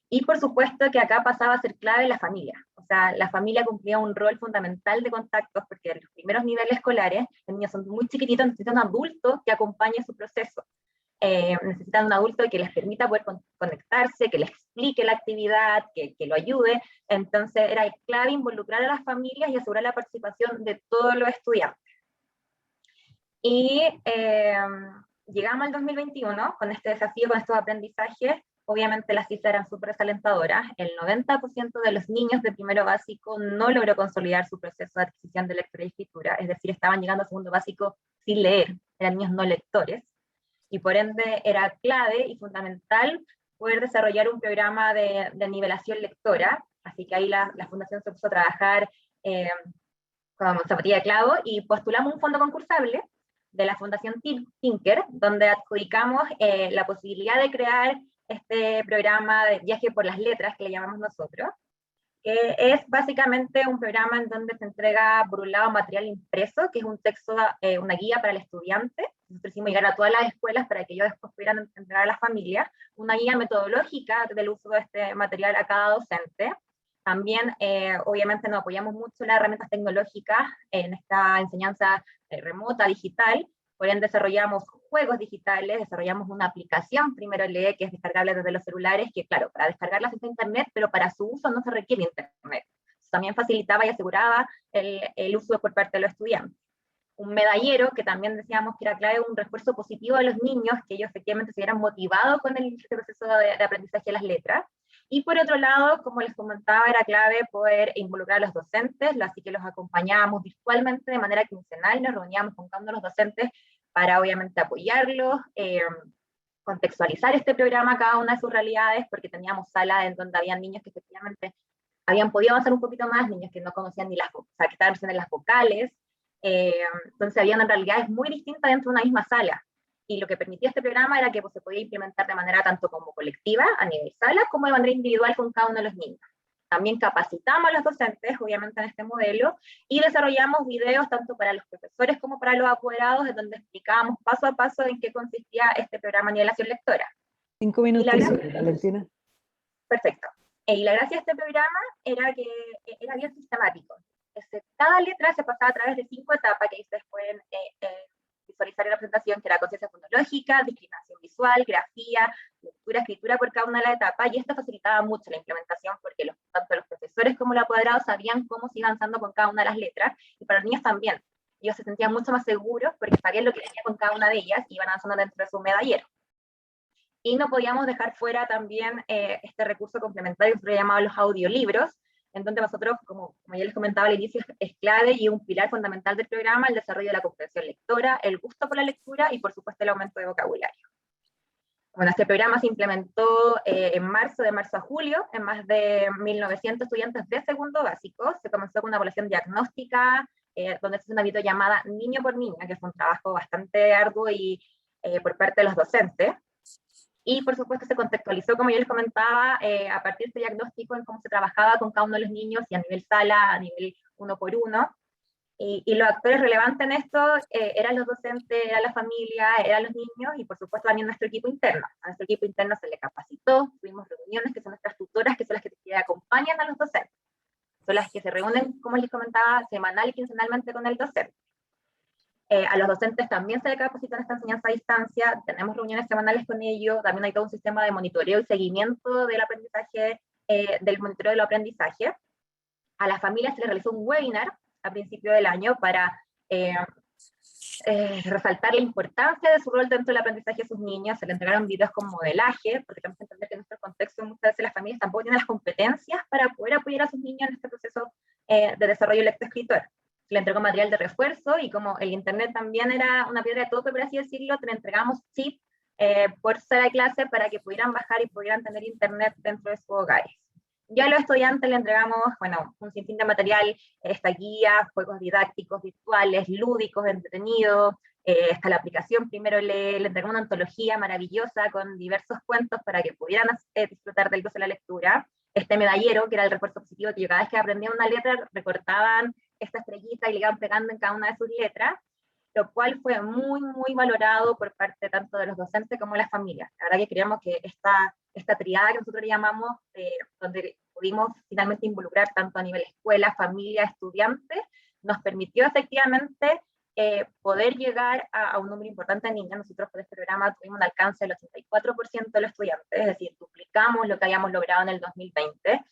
Y por supuesto que acá pasaba a ser clave la familia. O sea, la familia cumplía un rol fundamental de contactos, porque en los primeros niveles escolares, los niños son muy chiquititos, necesitan un adulto que acompañe su proceso. Necesitan un adulto que les permita poder conectarse, que les explique la actividad, que lo ayude. Entonces era clave involucrar a las familias y asegurar la participación de todos los estudiantes. Y llegamos al 2021 con este desafío, con estos aprendizajes. Obviamente las cifras eran súper desalentadoras. El 90% de los niños de primero básico no logró consolidar su proceso de adquisición de lectura y escritura, es decir, estaban llegando a segundo básico sin leer, eran niños no lectores. Y por ende era clave y fundamental poder desarrollar un programa de nivelación lectora, así que ahí la Fundación se puso a trabajar con zapatilla de clavo y postulamos un fondo concursable de la Fundación Tinker, donde adjudicamos la posibilidad de crear este programa de viaje por las letras, que le llamamos nosotros, que es básicamente un programa en donde se entrega, por un lado, material impreso, que es un texto, una guía para el estudiante. Nosotros hicimos llegar a todas las escuelas para que ellos después pudieran entregar a las familias, una guía metodológica del uso de este material a cada docente. También, obviamente, nos apoyamos mucho en las herramientas tecnológicas en esta enseñanza remota, digital. Por ende, desarrollamos juegos digitales, desarrollamos una aplicación, Primero Lee, que es descargable desde los celulares, que claro, para descargarla se necesita internet, pero para su uso no se requiere internet. También facilitaba y aseguraba el uso por parte de los estudiantes. Un medallero, que también decíamos que era clave, un refuerzo positivo a los niños, que ellos efectivamente se vieran motivados con este proceso de aprendizaje de las letras. Y por otro lado, como les comentaba, era clave poder involucrar a los docentes, así que los acompañábamos virtualmente de manera quincenal, nos reuníamos con cada uno de los docentes para obviamente apoyarlos, contextualizar este programa a cada una de sus realidades, porque teníamos salas en donde había niños que efectivamente habían podido avanzar un poquito más, niños que no conocían ni o sea, que estaban recién en las vocales, entonces habían realidades muy distintas dentro de una misma sala. Y lo que permitía este programa era que pues, se podía implementar de manera tanto como colectiva, a nivel sala, como de manera individual con cada uno de los niños. También capacitamos a los docentes, obviamente, en este modelo, y desarrollamos videos tanto para los profesores como para los apoderados, en donde explicábamos paso a paso en qué consistía este programa de nivelación lectora. 5 minutos, Valentina. Perfecto. Y la gracia de este programa era que era bien sistemático. Cada letra se pasaba a través de 5 etapas que ustedes pueden visualizar en la presentación, que era conciencia fonológica, discriminación visual, grafía, lectura, escritura por cada una de las etapas, y esto facilitaba mucho la implementación porque tanto los profesores como los apoderados sabían cómo se iba avanzando con cada una de las letras, y para los niños también. Ellos se sentían mucho más seguros porque sabían lo que venía con cada una de ellas y iban avanzando dentro de su medallero. Y no podíamos dejar fuera también este recurso complementario que se llamaba los audiolibros, en donde nosotros, como ya les comentaba al inicio, es clave y un pilar fundamental del programa el desarrollo de la comprensión lectora, el gusto por la lectura y por supuesto el aumento de vocabulario. Bueno, este programa se implementó de marzo a julio, en más de 1.900 estudiantes de segundo básico. Se comenzó con una evaluación diagnóstica, donde se hizo una videollamada niño por niña, que fue un trabajo bastante arduo y por parte de los docentes. Y por supuesto se contextualizó, como yo les comentaba, a partir de este diagnóstico en cómo se trabajaba con cada uno de los niños, y a nivel sala, a nivel uno por uno. Y los actores relevantes en esto eran los docentes, eran la familia, eran los niños, y por supuesto también nuestro equipo interno. A nuestro equipo interno se le capacitó, tuvimos reuniones que son nuestras tutoras, que son las que acompañan a los docentes. Son las que se reúnen, como les comentaba, semanal y quincenalmente con el docente. A los docentes también se le capacita en esta enseñanza a distancia, tenemos reuniones semanales con ellos, también hay todo un sistema de monitoreo y seguimiento del aprendizaje, del monitoreo del aprendizaje. A las familias se les realizó un webinar a principio del año para resaltar la importancia de su rol dentro del aprendizaje de sus niños. Se le entregaron videos con modelaje, porque tenemos que entender que en nuestro contexto muchas veces las familias tampoco tienen las competencias para poder apoyar a sus niños en este proceso de desarrollo lectoescritor. Se le entregó material de refuerzo, y como el internet también era una piedra de tope, por así decirlo, te le entregamos chips por sala de clase para que pudieran bajar y pudieran tener internet dentro de sus hogares. Ya a los estudiantes le entregamos, bueno, un sinfín de material, esta guía, juegos didácticos, virtuales, lúdicos, entretenidos, está la aplicación. Primero le entregamos una antología maravillosa con diversos cuentos para que pudieran disfrutar del gozo de la lectura. Este medallero, que era el refuerzo positivo, que cada vez que aprendían una letra, recortaban esta estrellita y le iban pegando en cada una de sus letras, lo cual fue muy, muy valorado por parte tanto de los docentes como de las familias. La verdad que creemos que esta triada que nosotros llamamos, donde pudimos finalmente involucrar tanto a nivel escuela, familia, estudiantes, nos permitió efectivamente poder llegar a un número importante de niñas. Nosotros con este programa tuvimos un alcance del 84% de los estudiantes, es decir, duplicamos lo que habíamos logrado en el 2020,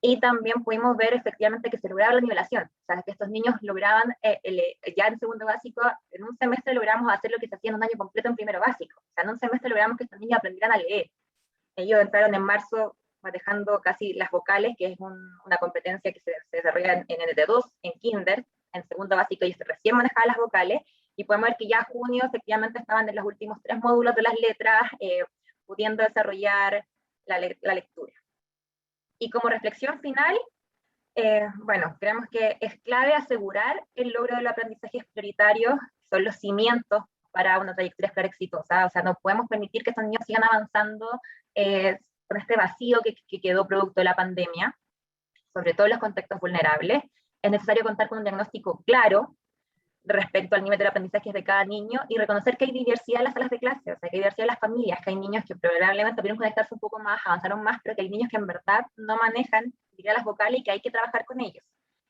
y también pudimos ver efectivamente que se lograba la nivelación, o sea, que estos niños lograban, ya en segundo básico, en un semestre logramos hacer lo que se hacía en un año completo en primero básico, o sea, en un semestre logramos que estos niños aprendieran a leer. Ellos entraron en marzo manejando casi las vocales, que es una competencia que se desarrolla en NT2, en Kinder, en segundo básico ellos recién manejaban las vocales, y podemos ver que ya junio efectivamente estaban en los últimos 3 módulos de las letras, pudiendo desarrollar la lectura. Y como reflexión final, bueno, creemos que es clave asegurar el logro de los aprendizajes prioritarios, son los cimientos para una trayectoria escolar exitosa. O sea, no podemos permitir que estos niños sigan avanzando con este vacío que quedó producto de la pandemia, sobre todo en los contextos vulnerables. Es necesario contar con un diagnóstico claro respecto al nivel de aprendizaje de cada niño, y reconocer que hay diversidad en las salas de clase, o sea, que hay diversidad en las familias, que hay niños que probablemente pudieron conectarse un poco más, avanzaron más, pero que hay niños que en verdad no manejan las vocales y que hay que trabajar con ellos.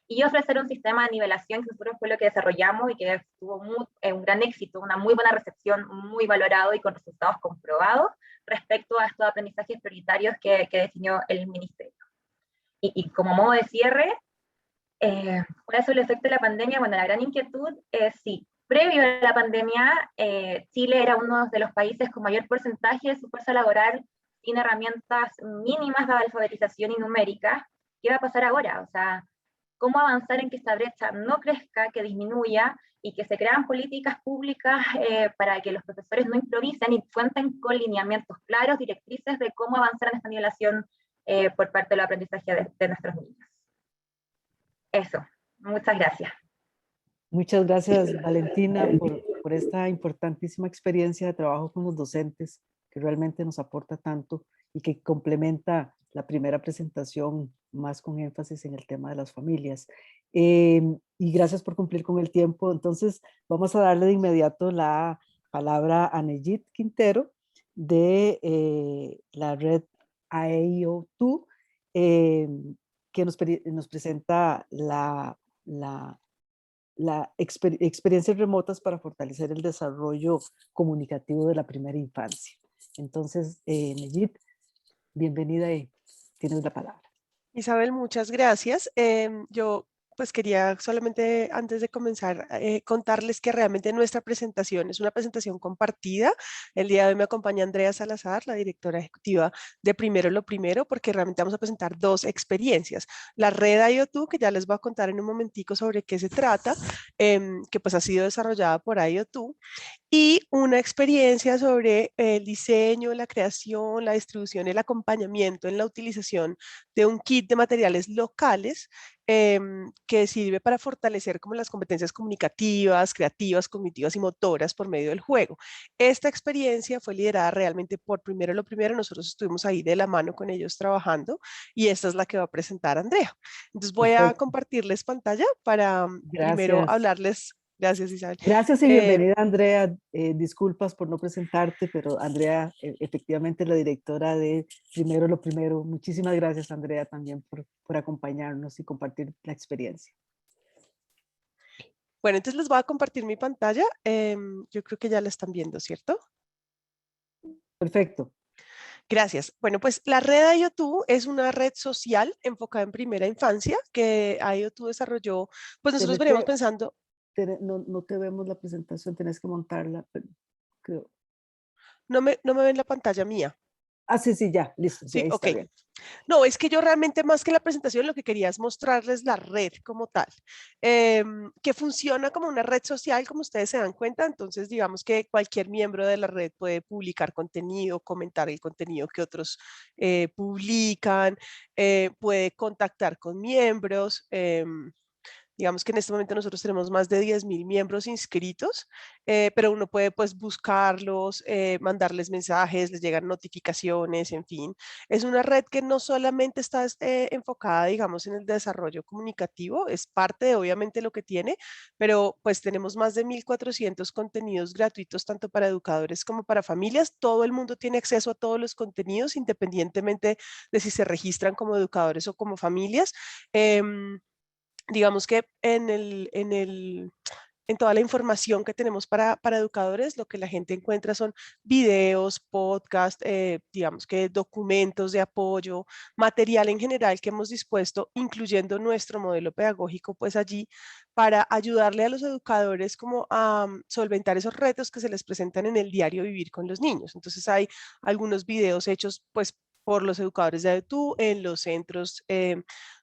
Y ofrecer un sistema de nivelación, que nosotros fue lo que desarrollamos y que tuvo un gran éxito, una muy buena recepción, muy valorado y con resultados comprobados respecto a estos aprendizajes prioritarios que definió el Ministerio. Y como modo de cierre, ¿cuál es el efecto de la pandemia? Bueno, la gran inquietud es si previo a la pandemia Chile era uno de los países con mayor porcentaje de su fuerza laboral sin herramientas mínimas de alfabetización y numérica. ¿Qué va a pasar ahora? O sea, ¿cómo avanzar en que esta brecha no crezca, que disminuya, y que se crean políticas públicas para que los profesores no improvisen y cuenten con lineamientos claros, directrices de cómo avanzar en esta nivelación por parte del aprendizaje de nuestros niños? Eso, muchas gracias. Muchas gracias, Valentina, por esta importantísima experiencia de trabajo con los docentes, que realmente nos aporta tanto y que complementa la primera presentación más con énfasis en el tema de las familias. Y gracias por cumplir con el tiempo. Entonces, vamos a darle de inmediato la palabra a Nejit Quintero de la red AEO2, que nos presenta experiencias remotas para fortalecer el desarrollo comunicativo de la primera infancia. Entonces, Nejit, bienvenida y tienes la palabra. Isabel, muchas gracias. Yo pues quería solamente antes de comenzar contarles que realmente nuestra presentación es una presentación compartida. El día de hoy me acompaña Andrea Salazar, la directora ejecutiva de Primero lo Primero, porque realmente vamos a presentar dos experiencias. La red IO2, que ya les voy a contar en un momentico sobre qué se trata, que pues ha sido desarrollada por IO2, y una experiencia sobre el diseño, la creación, la distribución y el acompañamiento en la utilización de un kit de materiales locales que sirve para fortalecer como las competencias comunicativas, creativas, cognitivas y motoras por medio del juego. Esta experiencia fue liderada realmente por Primero lo Primero. Nosotros estuvimos ahí de la mano con ellos trabajando y esta es la que va a presentar Andrea. Entonces voy a Perfecto. compartirles pantalla para primero Gracias. hablarles. Gracias, Isabel. Gracias y bienvenida, Andrea. Disculpas por no presentarte, pero Andrea, efectivamente, la directora de Primero lo Primero. Muchísimas gracias, Andrea, también por acompañarnos y compartir la experiencia. Bueno, entonces les voy a compartir mi pantalla. Yo creo que ya la están viendo, ¿cierto? Perfecto. Gracias. Bueno, pues la red IO2 es una red social enfocada en primera infancia que IO2 desarrolló. Pues nosotros veníamos pensando... No te vemos la presentación, tenés que montarla, pero creo. No me ven la pantalla mía. Ah, sí, sí, ya, listo, sí, Sí, ahí ok. está bien. No, es que yo realmente más que la presentación lo que quería es mostrarles la red como tal, que funciona como una red social, como ustedes se dan cuenta. Entonces, digamos que cualquier miembro de la red puede publicar contenido, comentar el contenido que otros publican, puede contactar con miembros. Digamos que en este momento nosotros tenemos más de 10.000 miembros inscritos, pero uno puede pues buscarlos, mandarles mensajes, les llegan notificaciones, en fin. Es una red que no solamente está enfocada, digamos, en el desarrollo comunicativo, es parte de obviamente lo que tiene, pero pues tenemos más de 1.400 contenidos gratuitos tanto para educadores como para familias. Todo el mundo tiene acceso a todos los contenidos independientemente de si se registran como educadores o como familias. Digamos que en toda la información que tenemos para educadores, lo que la gente encuentra son videos, podcasts, digamos que documentos de apoyo, material en general que hemos dispuesto, incluyendo nuestro modelo pedagógico, pues allí para ayudarle a los educadores como a solventar esos retos que se les presentan en el diario vivir con los niños. Entonces hay algunos videos hechos pues por los educadores de AETU en los centros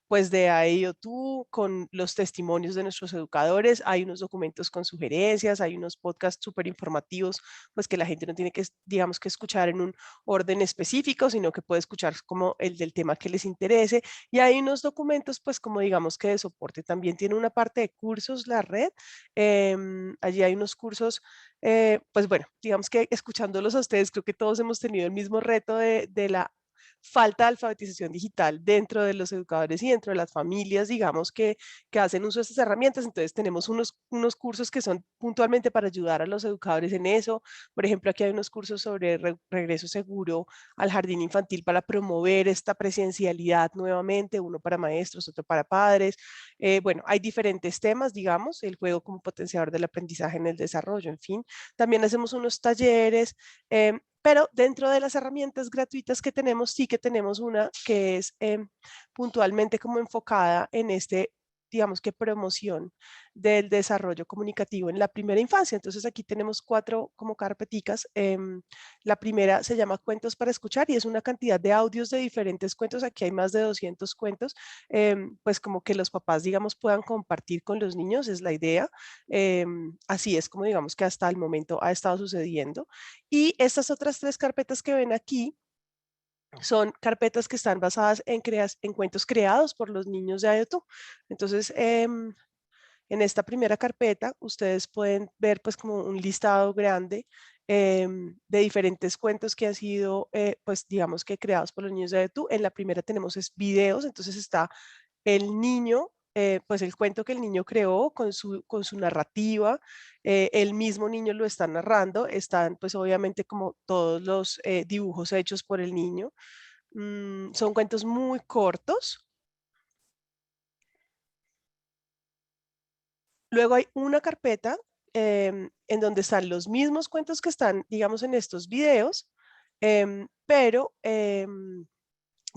pues de IO2 con los testimonios de nuestros educadores. Hay unos documentos con sugerencias, hay unos podcasts súper informativos, pues que la gente no tiene que, digamos, que escuchar en un orden específico, sino que puede escuchar como el del tema que les interese. Y hay unos documentos, pues como digamos que de soporte. También tiene una parte de cursos la red. Allí hay unos cursos, pues bueno, digamos que escuchándolos a ustedes, creo que todos hemos tenido el mismo reto de la falta de alfabetización digital dentro de los educadores y dentro de las familias, digamos, que hacen uso de estas herramientas. Entonces tenemos unos cursos que son puntualmente para ayudar a los educadores en eso. Por ejemplo, aquí hay unos cursos sobre regreso seguro al jardín infantil para promover esta presencialidad nuevamente, uno para maestros, otro para padres. Bueno, hay diferentes temas, digamos, el juego como potenciador del aprendizaje en el desarrollo, en fin. También hacemos unos talleres, pero dentro de las herramientas gratuitas que tenemos, sí que tenemos una que es puntualmente como enfocada en digamos que promoción del desarrollo comunicativo en la primera infancia. Entonces aquí tenemos 4 como carpeticas. La primera se llama Cuentos para Escuchar y es una cantidad de audios de diferentes cuentos. Aquí hay más de 200 cuentos, pues como que los papás, digamos, puedan compartir con los niños, es la idea. Así es como digamos que hasta el momento ha estado sucediendo. Y estas otras 3 carpetas que ven aquí son carpetas que están basadas en cuentos creados por los niños de IO2. Entonces, en esta primera carpeta, ustedes pueden ver pues como un listado grande de diferentes cuentos que han sido, pues digamos que creados por los niños de IO2. En la primera tenemos videos, entonces está el niño, pues el cuento que el niño creó con su narrativa, el mismo niño lo está narrando, están pues obviamente como todos los dibujos hechos por el niño. Son cuentos muy cortos. Luego hay una carpeta en donde están los mismos cuentos que están, digamos, en estos videos, pero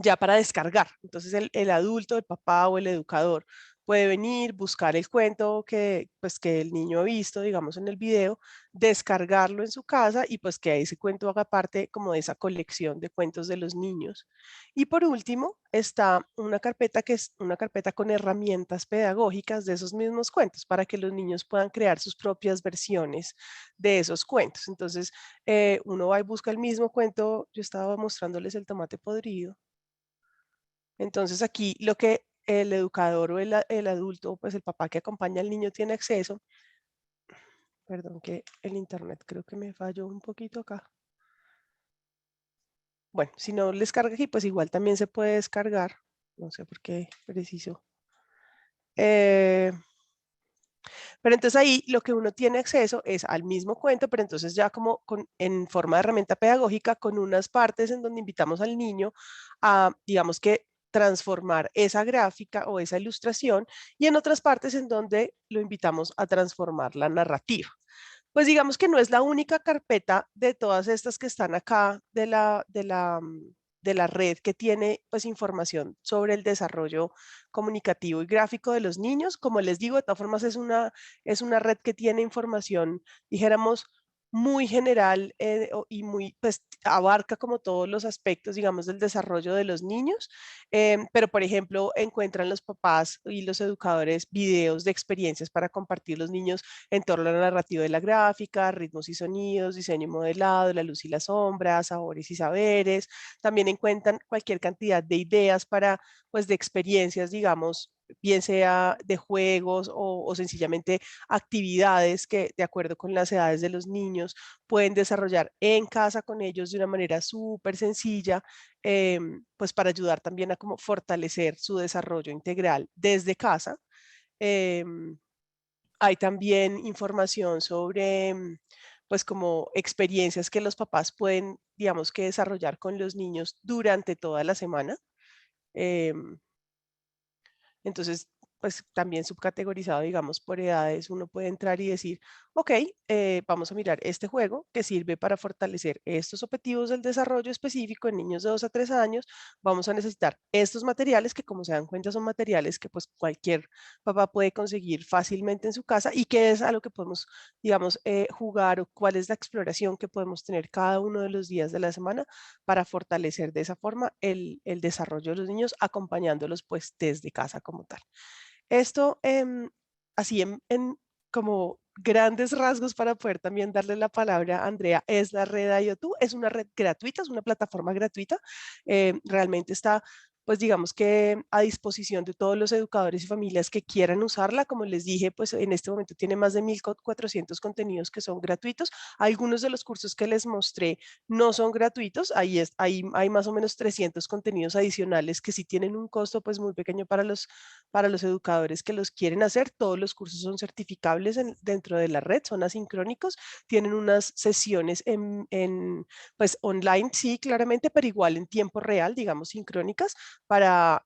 ya para descargar. Entonces el adulto, el papá o el educador puede venir, buscar el cuento que, pues, que el niño ha visto, digamos, en el video, descargarlo en su casa y pues que ese cuento haga parte como de esa colección de cuentos de los niños. Y por último, está una carpeta que es una carpeta con herramientas pedagógicas de esos mismos cuentos para que los niños puedan crear sus propias versiones de esos cuentos. Entonces, uno va y busca el mismo cuento. Yo estaba mostrándoles el tomate podrido. Entonces aquí lo que el educador o el adulto, pues el papá que acompaña al niño tiene acceso. Perdón que el internet creo que me falló un poquito acá. Bueno, si no les carga aquí, pues igual también se puede descargar. No sé por qué preciso. Pero entonces ahí lo que uno tiene acceso es al mismo cuento, pero entonces ya como en forma de herramienta pedagógica con unas partes en donde invitamos al niño a, digamos que, transformar esa gráfica o esa ilustración y en otras partes en donde lo invitamos a transformar la narrativa. Pues digamos que no es la única carpeta de todas estas que están acá de la red que tiene pues información sobre el desarrollo comunicativo y gráfico de los niños. Como les digo, de todas formas es una red que tiene información, dijéramos, muy general y muy, pues abarca como todos los aspectos, digamos, del desarrollo de los niños. Pero, por ejemplo, encuentran los papás y los educadores videos de experiencias para compartir los niños en torno a la narrativa de la gráfica, ritmos y sonidos, diseño y modelado, la luz y la sombra, sabores y saberes. También encuentran cualquier cantidad de ideas para, pues, de experiencias, digamos, bien sea de juegos o sencillamente actividades que, de acuerdo con las edades de los niños, pueden desarrollar en casa con ellos de una manera súper sencilla, pues para ayudar también a como fortalecer su desarrollo integral desde casa. Hay también información sobre, pues como experiencias que los papás pueden, digamos que desarrollar con los niños durante toda la semana. em, entonces, pues también subcategorizado, digamos, por edades, uno puede entrar y decir, ok, vamos a mirar este juego que sirve para fortalecer estos objetivos del desarrollo específico en niños de 2 a 3 años. Vamos a necesitar estos materiales que, como se dan cuenta, son materiales que pues cualquier papá puede conseguir fácilmente en su casa y que es a lo que podemos, digamos, jugar o cuál es la exploración que podemos tener cada uno de los días de la semana para fortalecer de esa forma el desarrollo de los niños, acompañándolos pues desde casa como tal. Esto así en como grandes rasgos para poder también darle la palabra a Andrea, es la red IO2, es una red gratuita, es una plataforma gratuita, realmente está pues digamos que a disposición de todos los educadores y familias que quieran usarla. Como les dije, pues en este momento tiene más de 1.400 contenidos que son gratuitos. Algunos de los cursos que les mostré no son gratuitos, ahí hay más o menos 300 contenidos adicionales que sí tienen un costo pues muy pequeño para los educadores que los quieren hacer. Todos los cursos son certificables dentro de la red, son asincrónicos, tienen unas sesiones pues online, sí, claramente, pero igual en tiempo real, digamos, sincrónicas, para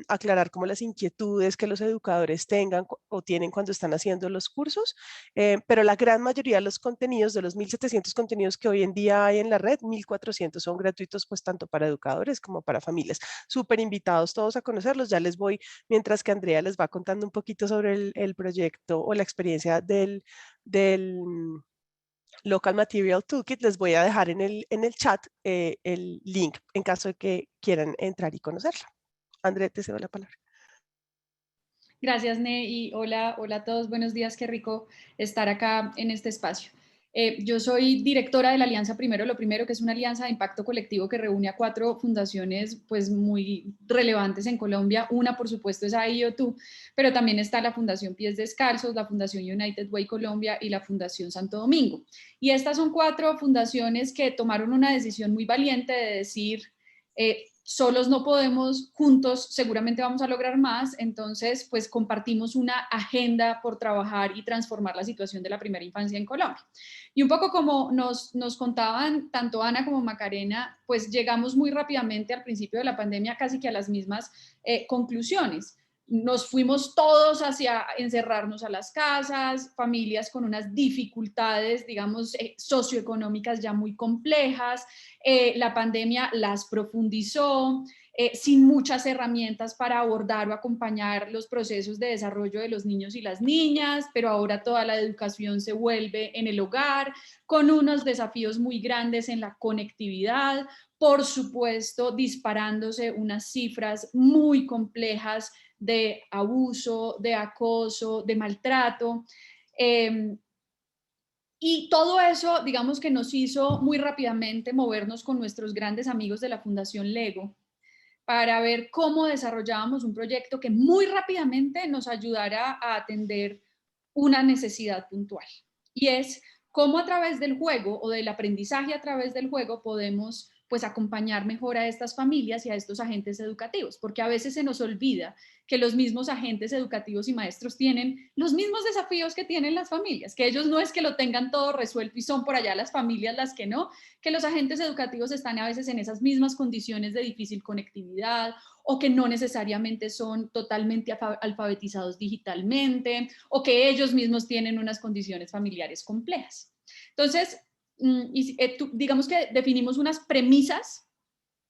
aclarar como las inquietudes que los educadores tengan o tienen cuando están haciendo los cursos. Pero la gran mayoría de los contenidos, de los 1.700 contenidos que hoy en día hay en la red, 1.400 son gratuitos, pues tanto para educadores como para familias. Súper invitados todos a conocerlos. Ya les voy, mientras que Andrea les va contando un poquito sobre el proyecto o la experiencia del Local Material Toolkit, les voy a dejar en el chat el link en caso de que quieran entrar y conocerla. Andrea, te cedo la palabra. Gracias, Ne, y hola a todos, buenos días, qué rico estar acá en este espacio. Yo soy directora de la Alianza Primero Lo Primero, que es una alianza de impacto colectivo que reúne a 4 fundaciones pues muy relevantes en Colombia. Una, por supuesto, es IO2, pero también está la Fundación Pies Descalzos, la Fundación United Way Colombia y la Fundación Santo Domingo. Y estas son 4 fundaciones que tomaron una decisión muy valiente de decir, solos no podemos, juntos seguramente vamos a lograr más. Entonces pues compartimos una agenda por trabajar y transformar la situación de la primera infancia en Colombia. Y un poco como nos contaban tanto Ana como Macarena, pues llegamos muy rápidamente al principio de la pandemia casi que a las mismas conclusiones. Nos fuimos todos hacia encerrarnos a las casas, familias con unas dificultades, digamos, socioeconómicas ya muy complejas. La pandemia las profundizó. sin muchas herramientas para abordar o acompañar los procesos de desarrollo de los niños y las niñas, pero ahora toda la educación se vuelve en el hogar, con unos desafíos muy grandes en la conectividad, por supuesto, disparándose unas cifras muy complejas de abuso, de acoso, de maltrato. Y todo eso, digamos que nos hizo muy rápidamente movernos con nuestros grandes amigos de la Fundación Lego para ver cómo desarrollábamos un proyecto que muy rápidamente nos ayudara a atender una necesidad puntual. Y es cómo a través del juego o del aprendizaje a través del juego podemos pues acompañar mejor a estas familias y a estos agentes educativos, porque a veces se nos olvida que los mismos agentes educativos y maestros tienen los mismos desafíos que tienen las familias, que ellos no es que lo tengan todo resuelto y son por allá las familias las que no, que los agentes educativos están a veces en esas mismas condiciones de difícil conectividad o que no necesariamente son totalmente alfabetizados digitalmente o que ellos mismos tienen unas condiciones familiares complejas. Entonces, digamos que definimos unas premisas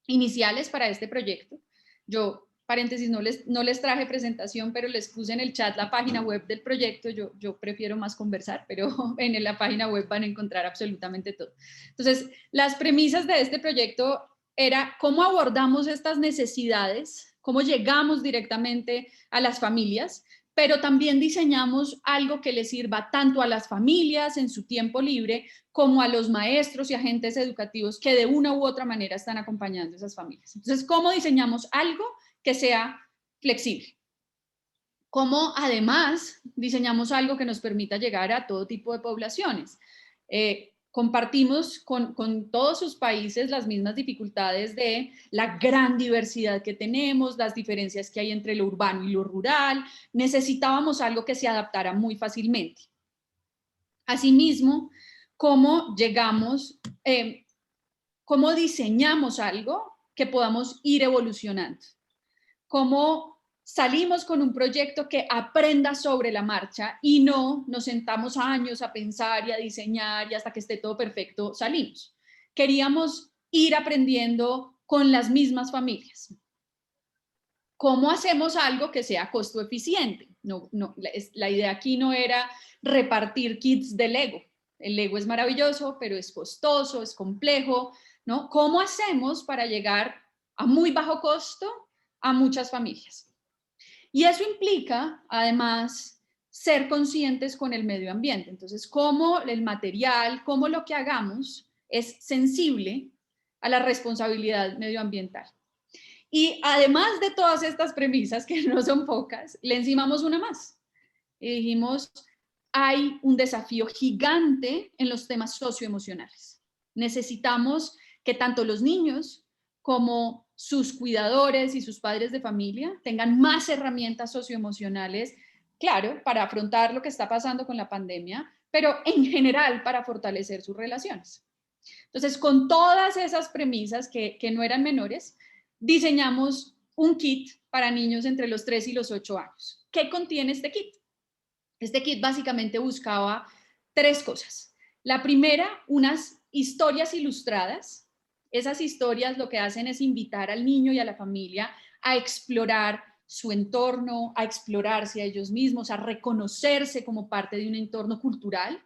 iniciales para este proyecto. Yo, paréntesis, no les traje presentación, pero les puse en el chat la página web del proyecto. Yo prefiero más conversar, pero en la página web van a encontrar absolutamente todo. Entonces, las premisas de este proyecto era cómo abordamos estas necesidades, cómo llegamos directamente a las familias, pero también diseñamos algo que les sirva tanto a las familias en su tiempo libre como a los maestros y agentes educativos que de una u otra manera están acompañando a esas familias. Entonces, ¿cómo diseñamos algo que sea flexible? ¿Cómo además diseñamos algo que nos permita llegar a todo tipo de poblaciones? Compartimos con todos sus países las mismas dificultades de la gran diversidad que tenemos, las diferencias que hay entre lo urbano y lo rural. Necesitábamos algo que se adaptara muy fácilmente. Asimismo, cómo cómo diseñamos algo que podamos ir evolucionando. Cómo salimos con un proyecto que aprenda sobre la marcha y no nos sentamos años a pensar y a diseñar y hasta que esté todo perfecto salimos. Queríamos ir aprendiendo con las mismas familias. ¿Cómo hacemos algo que sea costo eficiente? La idea aquí no era repartir kits de Lego. El Lego es maravilloso, pero es costoso, es complejo, ¿no? ¿Cómo hacemos para llegar a muy bajo costo a muchas familias? Y eso implica, además, ser conscientes con el medio ambiente. Entonces, cómo el material, cómo lo que hagamos es sensible a la responsabilidad medioambiental. Y además de todas estas premisas, que no son pocas, le encimamos una más. Y dijimos, hay un desafío gigante en los temas socioemocionales. Necesitamos que tanto los niños como sus cuidadores y sus padres de familia tengan más herramientas socioemocionales, claro, para afrontar lo que está pasando con la pandemia, pero en general para fortalecer sus relaciones. Entonces, con todas esas premisas que no eran menores, diseñamos un kit para niños entre los 3 y los 8 años. ¿Qué contiene este kit? Este kit básicamente buscaba 3 cosas. La primera, unas historias ilustradas. Esas historias lo que hacen es invitar al niño y a la familia a explorar su entorno, a explorarse a ellos mismos, a reconocerse como parte de un entorno cultural.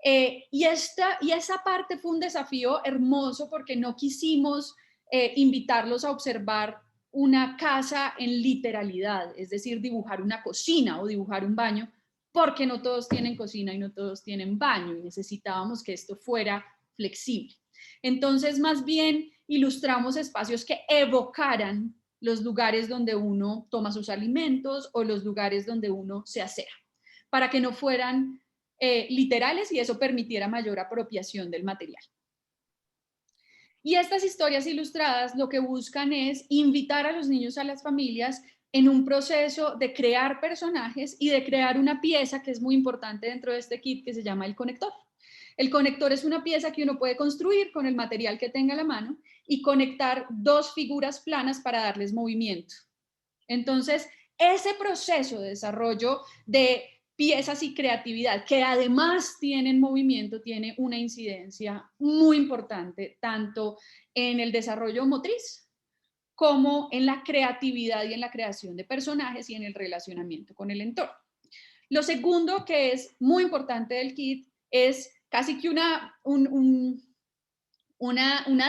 Y esa parte fue un desafío hermoso porque no quisimos invitarlos a observar una casa en literalidad, es decir, dibujar una cocina o dibujar un baño, porque no todos tienen cocina y no todos tienen baño y necesitábamos que esto fuera flexible. Entonces, más bien, ilustramos espacios que evocaran los lugares donde uno toma sus alimentos o los lugares donde uno se asea, para que no fueran literales y eso permitiera mayor apropiación del material. Y estas historias ilustradas lo que buscan es invitar a los niños, a las familias, en un proceso de crear personajes y de crear una pieza que es muy importante dentro de este kit que se llama el conector. El conector es una pieza que uno puede construir con el material que tenga a la mano y conectar 2 figuras planas para darles movimiento. Entonces, ese proceso de desarrollo de piezas y creatividad, que además tienen movimiento, tiene una incidencia muy importante, tanto en el desarrollo motriz como en la creatividad y en la creación de personajes y en el relacionamiento con el entorno. Lo segundo que es muy importante del kit es casi que una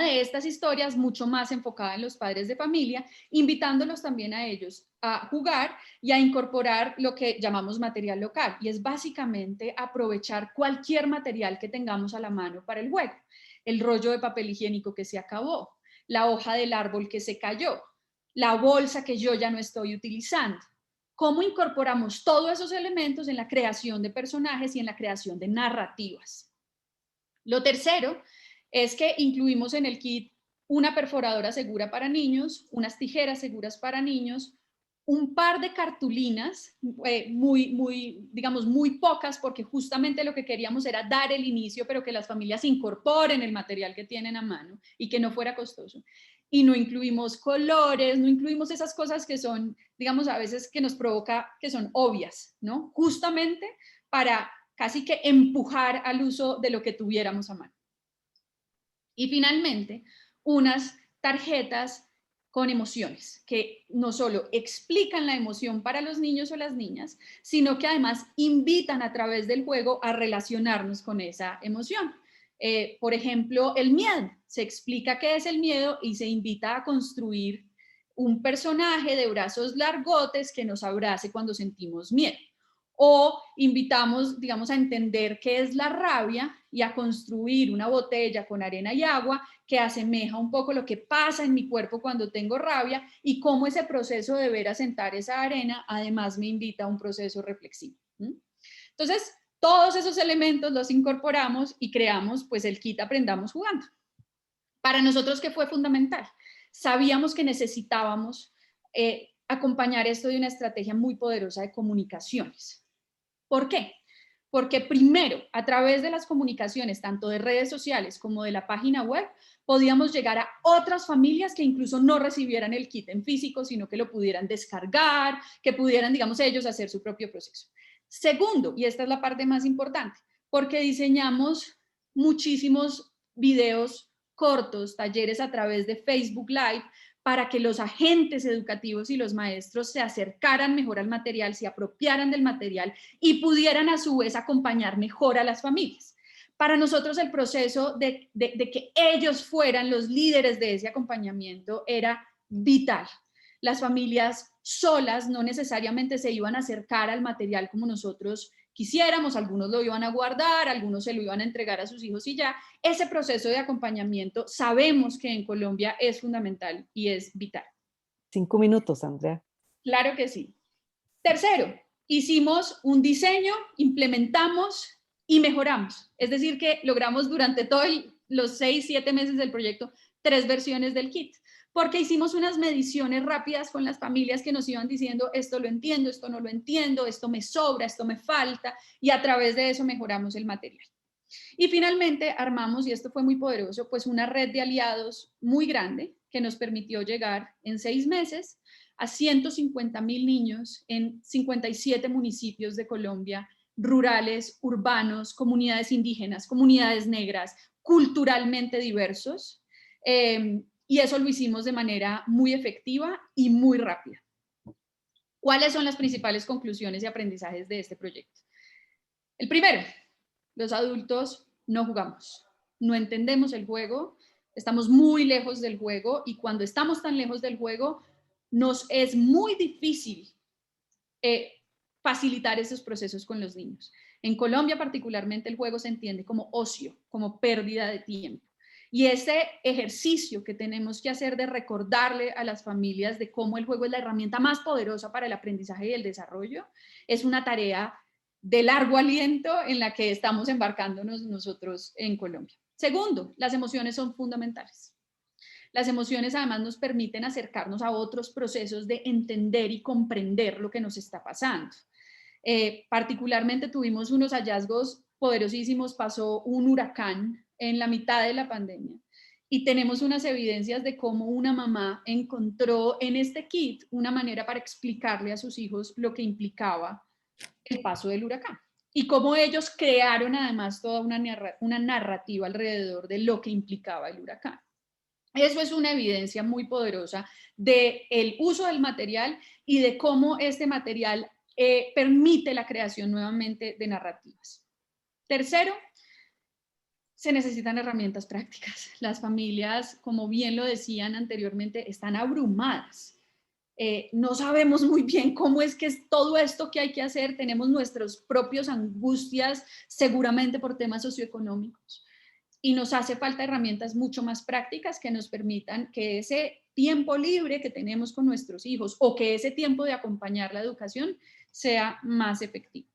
de estas historias mucho más enfocada en los padres de familia, invitándolos también a ellos a jugar y a incorporar lo que llamamos material local, y es básicamente aprovechar cualquier material que tengamos a la mano para el juego. El rollo de papel higiénico que se acabó, la hoja del árbol que se cayó, la bolsa que yo ya no estoy utilizando. ¿Cómo incorporamos todos esos elementos en la creación de personajes y en la creación de narrativas? Lo tercero es que incluimos en el kit una perforadora segura para niños, unas tijeras seguras para niños, un par de cartulinas, digamos, muy pocas, porque justamente lo que queríamos era dar el inicio, pero que las familias incorporen el material que tienen a mano y que no fuera costoso. Y no incluimos colores, no incluimos esas cosas que son, digamos, a veces que nos provoca, que son obvias, ¿no? Justamente para casi que empujar al uso de lo que tuviéramos a mano. Y finalmente, unas tarjetas con emociones, que no solo explican la emoción para los niños o las niñas, sino que además invitan a través del juego a relacionarnos con esa emoción. Por ejemplo, el miedo. Se explica qué es el miedo y se invita a construir un personaje de brazos largotes que nos abrace cuando sentimos miedo. O invitamos, digamos, a entender qué es la rabia y a construir una botella con arena y agua que asemeja un poco lo que pasa en mi cuerpo cuando tengo rabia y cómo ese proceso de ver asentar esa arena además me invita a un proceso reflexivo. Entonces, todos esos elementos los incorporamos y creamos pues el kit Aprendamos Jugando. Para nosotros, ¿qué fue fundamental? Sabíamos que necesitábamos acompañar esto de una estrategia muy poderosa de comunicaciones. ¿Por qué? Porque primero, a través de las comunicaciones, tanto de redes sociales como de la página web, podíamos llegar a otras familias que incluso no recibieran el kit en físico, sino que lo pudieran descargar, que pudieran, digamos, ellos hacer su propio proceso. Segundo, y esta es la parte más importante, porque diseñamos muchísimos videos cortos, talleres a través de Facebook Live, para que los agentes educativos y los maestros se acercaran mejor al material, se apropiaran del material y pudieran a su vez acompañar mejor a las familias. Para nosotros el proceso de que ellos fueran los líderes de ese acompañamiento era vital. Las familias solas no necesariamente se iban a acercar al material como nosotros quisiéramos, algunos lo iban a guardar, algunos se lo iban a entregar a sus hijos y ya. Ese proceso de acompañamiento sabemos que en Colombia es fundamental y es vital. 5 minutos, Andrea. Claro que sí. Tercero, hicimos un diseño, implementamos y mejoramos. Es decir, que logramos durante todos los 6-7 meses del proyecto 3 versiones del kit, porque hicimos unas mediciones rápidas con las familias que nos iban diciendo esto lo entiendo, esto no lo entiendo, esto me sobra, esto me falta, y a través de eso mejoramos el material. Y finalmente armamos, y esto fue muy poderoso, pues una red de aliados muy grande que nos permitió llegar en 6 meses a 150,000 niños en 57 municipios de Colombia, rurales, urbanos, comunidades indígenas, comunidades negras, culturalmente diversos, y eso lo hicimos de manera muy efectiva y muy rápida. ¿Cuáles son las principales conclusiones y aprendizajes de este proyecto? El primero, los adultos no jugamos, no entendemos el juego, estamos muy lejos del juego y cuando estamos tan lejos del juego nos es muy difícil facilitar esos procesos con los niños. En Colombia particularmente el juego se entiende como ocio, como pérdida de tiempo. Y ese ejercicio que tenemos que hacer de recordarle a las familias de cómo el juego es la herramienta más poderosa para el aprendizaje y el desarrollo es una tarea de largo aliento en la que estamos embarcándonos nosotros en Colombia. Segundo, las emociones son fundamentales. Las emociones además nos permiten acercarnos a otros procesos de entender y comprender lo que nos está pasando. Particularmente tuvimos unos hallazgos poderosísimos, pasó un huracán en la mitad de la pandemia y tenemos unas evidencias de cómo una mamá encontró en este kit una manera para explicarle a sus hijos lo que implicaba el paso del huracán y cómo ellos crearon además toda una narrativa alrededor de lo que implicaba el huracán. Eso es una evidencia muy poderosa del uso del material y de cómo este material permite la creación nuevamente de narrativas. Tercero, se necesitan herramientas prácticas. Las familias, como bien lo decían anteriormente, están abrumadas. No sabemos muy bien cómo es que es todo esto que hay que hacer. Tenemos nuestras propias angustias, seguramente por temas socioeconómicos. Y nos hace falta herramientas mucho más prácticas que nos permitan que ese tiempo libre que tenemos con nuestros hijos o que ese tiempo de acompañar la educación sea más efectivo.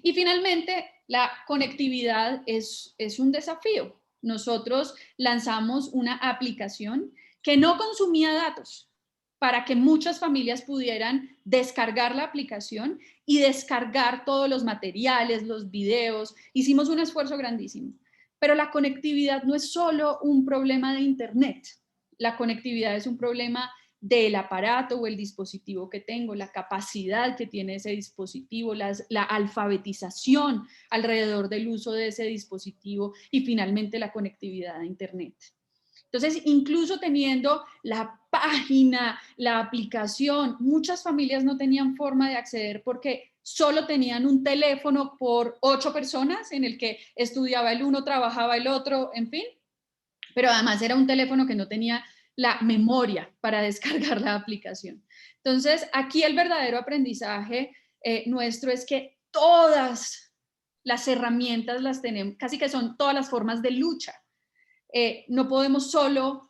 Y finalmente, la conectividad es un desafío. Nosotros lanzamos una aplicación que no consumía datos para que muchas familias pudieran descargar la aplicación y descargar todos los materiales, los videos. Hicimos un esfuerzo grandísimo. Pero la conectividad no es solo un problema de Internet. La conectividad es un problema del aparato o el dispositivo que tengo, la capacidad que tiene ese dispositivo, la alfabetización alrededor del uso de ese dispositivo y finalmente la conectividad a Internet. Entonces, incluso teniendo la página, la aplicación, muchas familias no tenían forma de acceder porque solo tenían un teléfono por 8 personas en el que estudiaba el uno, trabajaba el otro, en fin. Pero además era un teléfono que no tenía la memoria para descargar la aplicación. Entonces, aquí el verdadero aprendizaje nuestro es que todas las herramientas las tenemos, casi que son todas las formas de lucha. No podemos solo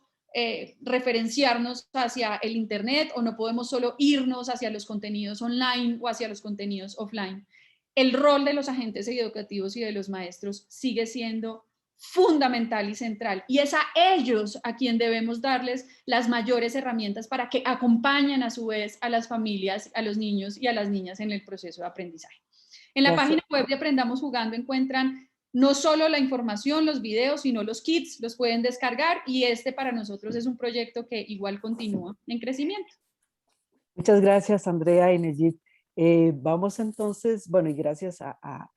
referenciarnos hacia el Internet o no podemos solo irnos hacia los contenidos online o hacia los contenidos offline. El rol de los agentes educativos y de los maestros sigue siendo fundamental y central, y es a ellos a quien debemos darles las mayores herramientas para que acompañen a su vez a las familias, a los niños y a las niñas en el proceso de aprendizaje. En la página web de Aprendamos Jugando encuentran no solo la información, los videos, sino los kits, los pueden descargar y este para nosotros es un proyecto que igual continúa en crecimiento. Muchas gracias, Andrea y Nejid. Vamos entonces, bueno, y gracias a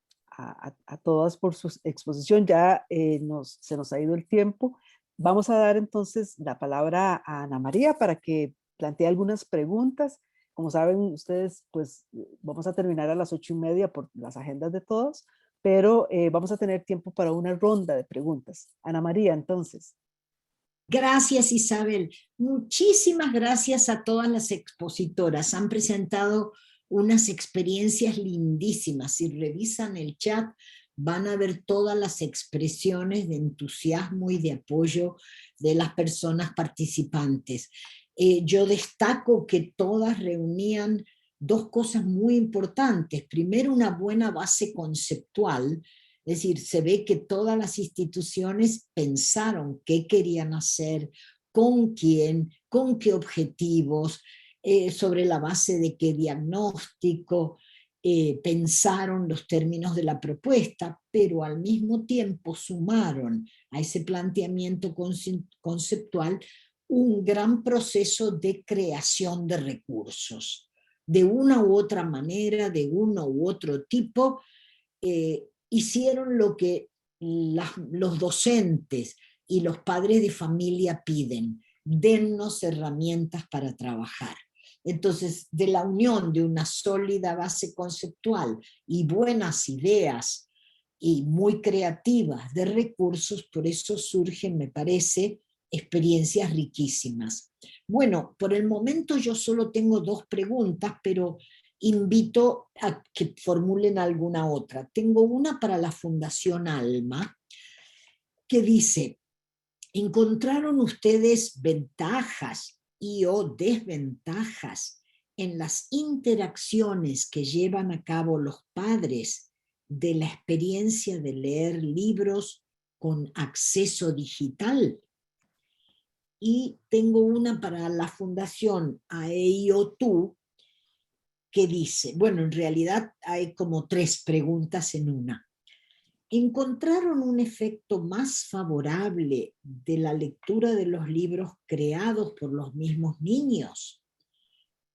todas por su exposición. Ya se nos ha ido el tiempo. Vamos a dar entonces la palabra a Ana María para que plantee algunas preguntas. Como saben ustedes, pues vamos a terminar a las 8:30 por las agendas de todos, pero vamos a tener tiempo para una ronda de preguntas. Ana María, entonces. Gracias, Isabel. Muchísimas gracias a todas las expositoras. Han presentado unas experiencias lindísimas. Si revisan el chat, van a ver todas las expresiones de entusiasmo y de apoyo de las personas participantes. Yo destaco que todas reunían dos cosas muy importantes. Primero, una buena base conceptual. Es decir, se ve que todas las instituciones pensaron qué querían hacer, con quién, con qué objetivos, sobre la base de qué diagnóstico, pensaron los términos de la propuesta, pero al mismo tiempo sumaron a ese planteamiento conceptual un gran proceso de creación de recursos. De una u otra manera, de uno u otro tipo, hicieron lo que los docentes y los padres de familia piden: dennos herramientas para trabajar. Entonces, de la unión de una sólida base conceptual y buenas ideas y muy creativas de recursos, por eso surgen, me parece, experiencias riquísimas. Bueno, por el momento yo solo tengo 2 preguntas, pero invito a que formulen alguna otra. Tengo una para la Fundación Alma, que dice: ¿encontraron ustedes ventajas y o desventajas en las interacciones que llevan a cabo los padres de la experiencia de leer libros con acceso digital? Y tengo una para la Fundación AEIOTU, que dice, bueno, en realidad hay como 3 preguntas en una. ¿Encontraron un efecto más favorable de la lectura de los libros creados por los mismos niños?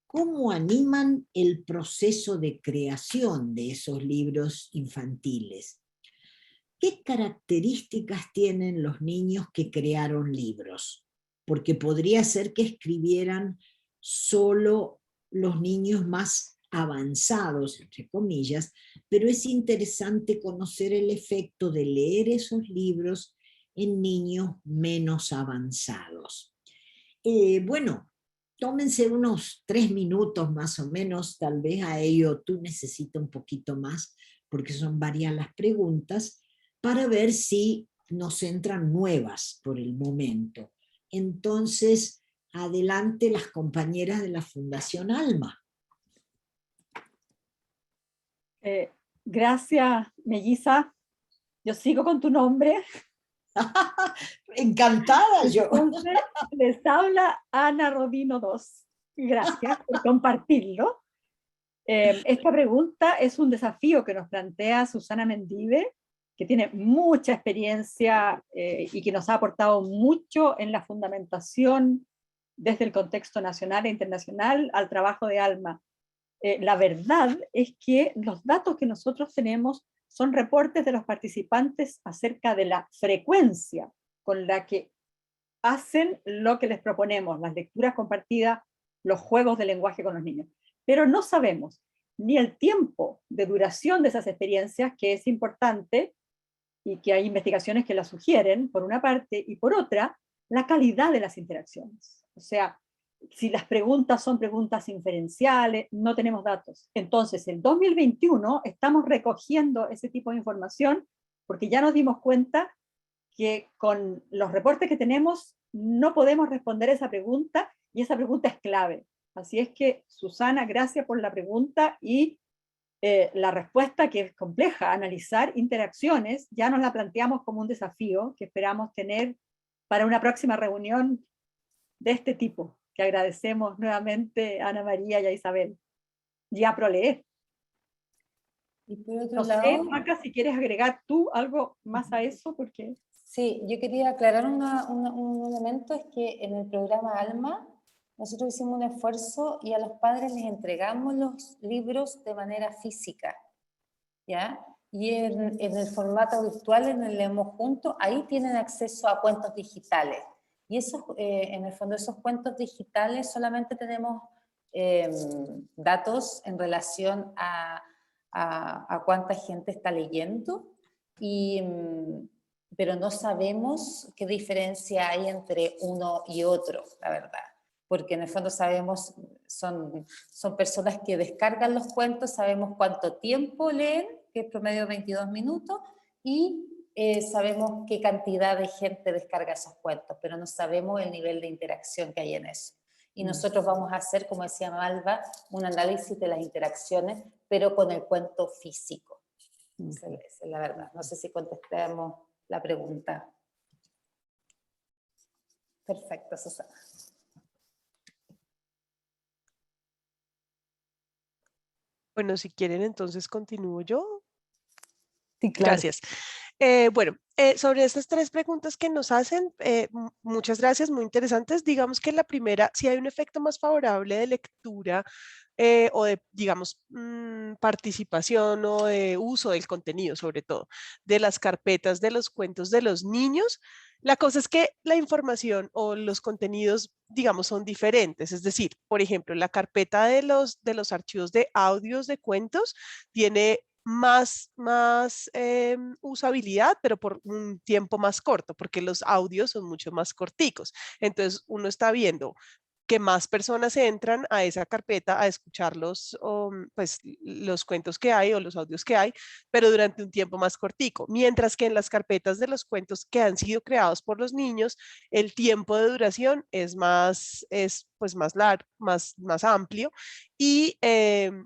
¿Cómo animan el proceso de creación de esos libros infantiles? ¿qué características tienen los niños que crearon libros? Porque podría ser que escribieran solo los niños más avanzados, entre comillas, pero es interesante conocer el efecto de leer esos libros en niños menos avanzados. Bueno, tómense unos 3 minutos más o menos, tal vez a ello tú necesitas un poquito más, porque son varias las preguntas, para ver si nos entran nuevas por el momento. Entonces, adelante las compañeras de la Fundación Alma. Gracias, Melliza. Yo sigo con tu nombre. Encantada yo. Entonces, les habla Ana Rodino II. Gracias por compartirlo. Esta pregunta es un desafío que nos plantea Susana Mendive, que tiene mucha experiencia y que nos ha aportado mucho en la fundamentación desde el contexto nacional e internacional al trabajo de Alma. La verdad es que los datos que nosotros tenemos son reportes de los participantes acerca de la frecuencia con la que hacen lo que les proponemos, las lecturas compartidas, los juegos de lenguaje con los niños. Pero no sabemos ni el tiempo de duración de esas experiencias, que es importante, y que hay investigaciones que la sugieren, por una parte, y por otra, la calidad de las interacciones. O sea, si las preguntas son preguntas inferenciales, no tenemos datos. Entonces, en 2021 estamos recogiendo ese tipo de información porque ya nos dimos cuenta que con los reportes que tenemos no podemos responder esa pregunta y esa pregunta es clave. Así es que, Susana, gracias por la pregunta y la respuesta, que es compleja, analizar interacciones, ya nos la planteamos como un desafío que esperamos tener para una próxima reunión de este tipo, que agradecemos nuevamente a Ana María y a Isabel. Y a Proleer. Y por otro No sé, lado, Maca, si quieres agregar tú algo más a eso, porque... sí, yo quería aclarar un elemento, es que en el programa ALMA nosotros hicimos un esfuerzo y a los padres les entregamos los libros de manera física, ¿ya? Y en el formato virtual, en el Leemos Juntos, ahí tienen acceso a cuentos digitales. Y esos, en el fondo, esos cuentos digitales solamente tenemos datos en relación a cuánta gente está leyendo, pero no sabemos qué diferencia hay entre uno y otro, la verdad. Porque en el fondo sabemos, son personas que descargan los cuentos, sabemos cuánto tiempo leen, que es promedio 22 minutos, y sabemos qué cantidad de gente descarga esos cuentos, pero no sabemos el nivel de interacción que hay en eso. Y nosotros vamos a hacer, como decía Malva, un análisis de las interacciones, pero con el cuento físico. Esa es la verdad. No sé si contestamos la pregunta. Perfecto, Susana. Bueno, si quieren, entonces continúo yo. Sí, claro. Gracias. Bueno, sobre estas 3 preguntas que nos hacen, muchas gracias, muy interesantes. Digamos que la primera, si hay un efecto más favorable de lectura o de, digamos, participación o de uso del contenido, sobre todo, de las carpetas de los cuentos de los niños. La cosa es que la información o los contenidos, digamos, son diferentes. Es decir, por ejemplo, la carpeta de los archivos de audios de cuentos tiene más usabilidad, pero por un tiempo más corto, porque los audios son mucho más corticos. Entonces, uno está viendo que más personas entran a esa carpeta a escuchar pues, los cuentos que hay o los audios que hay, pero durante un tiempo más cortico. Mientras que en las carpetas de los cuentos que han sido creados por los niños, el tiempo de duración es pues más largo, más amplio. Y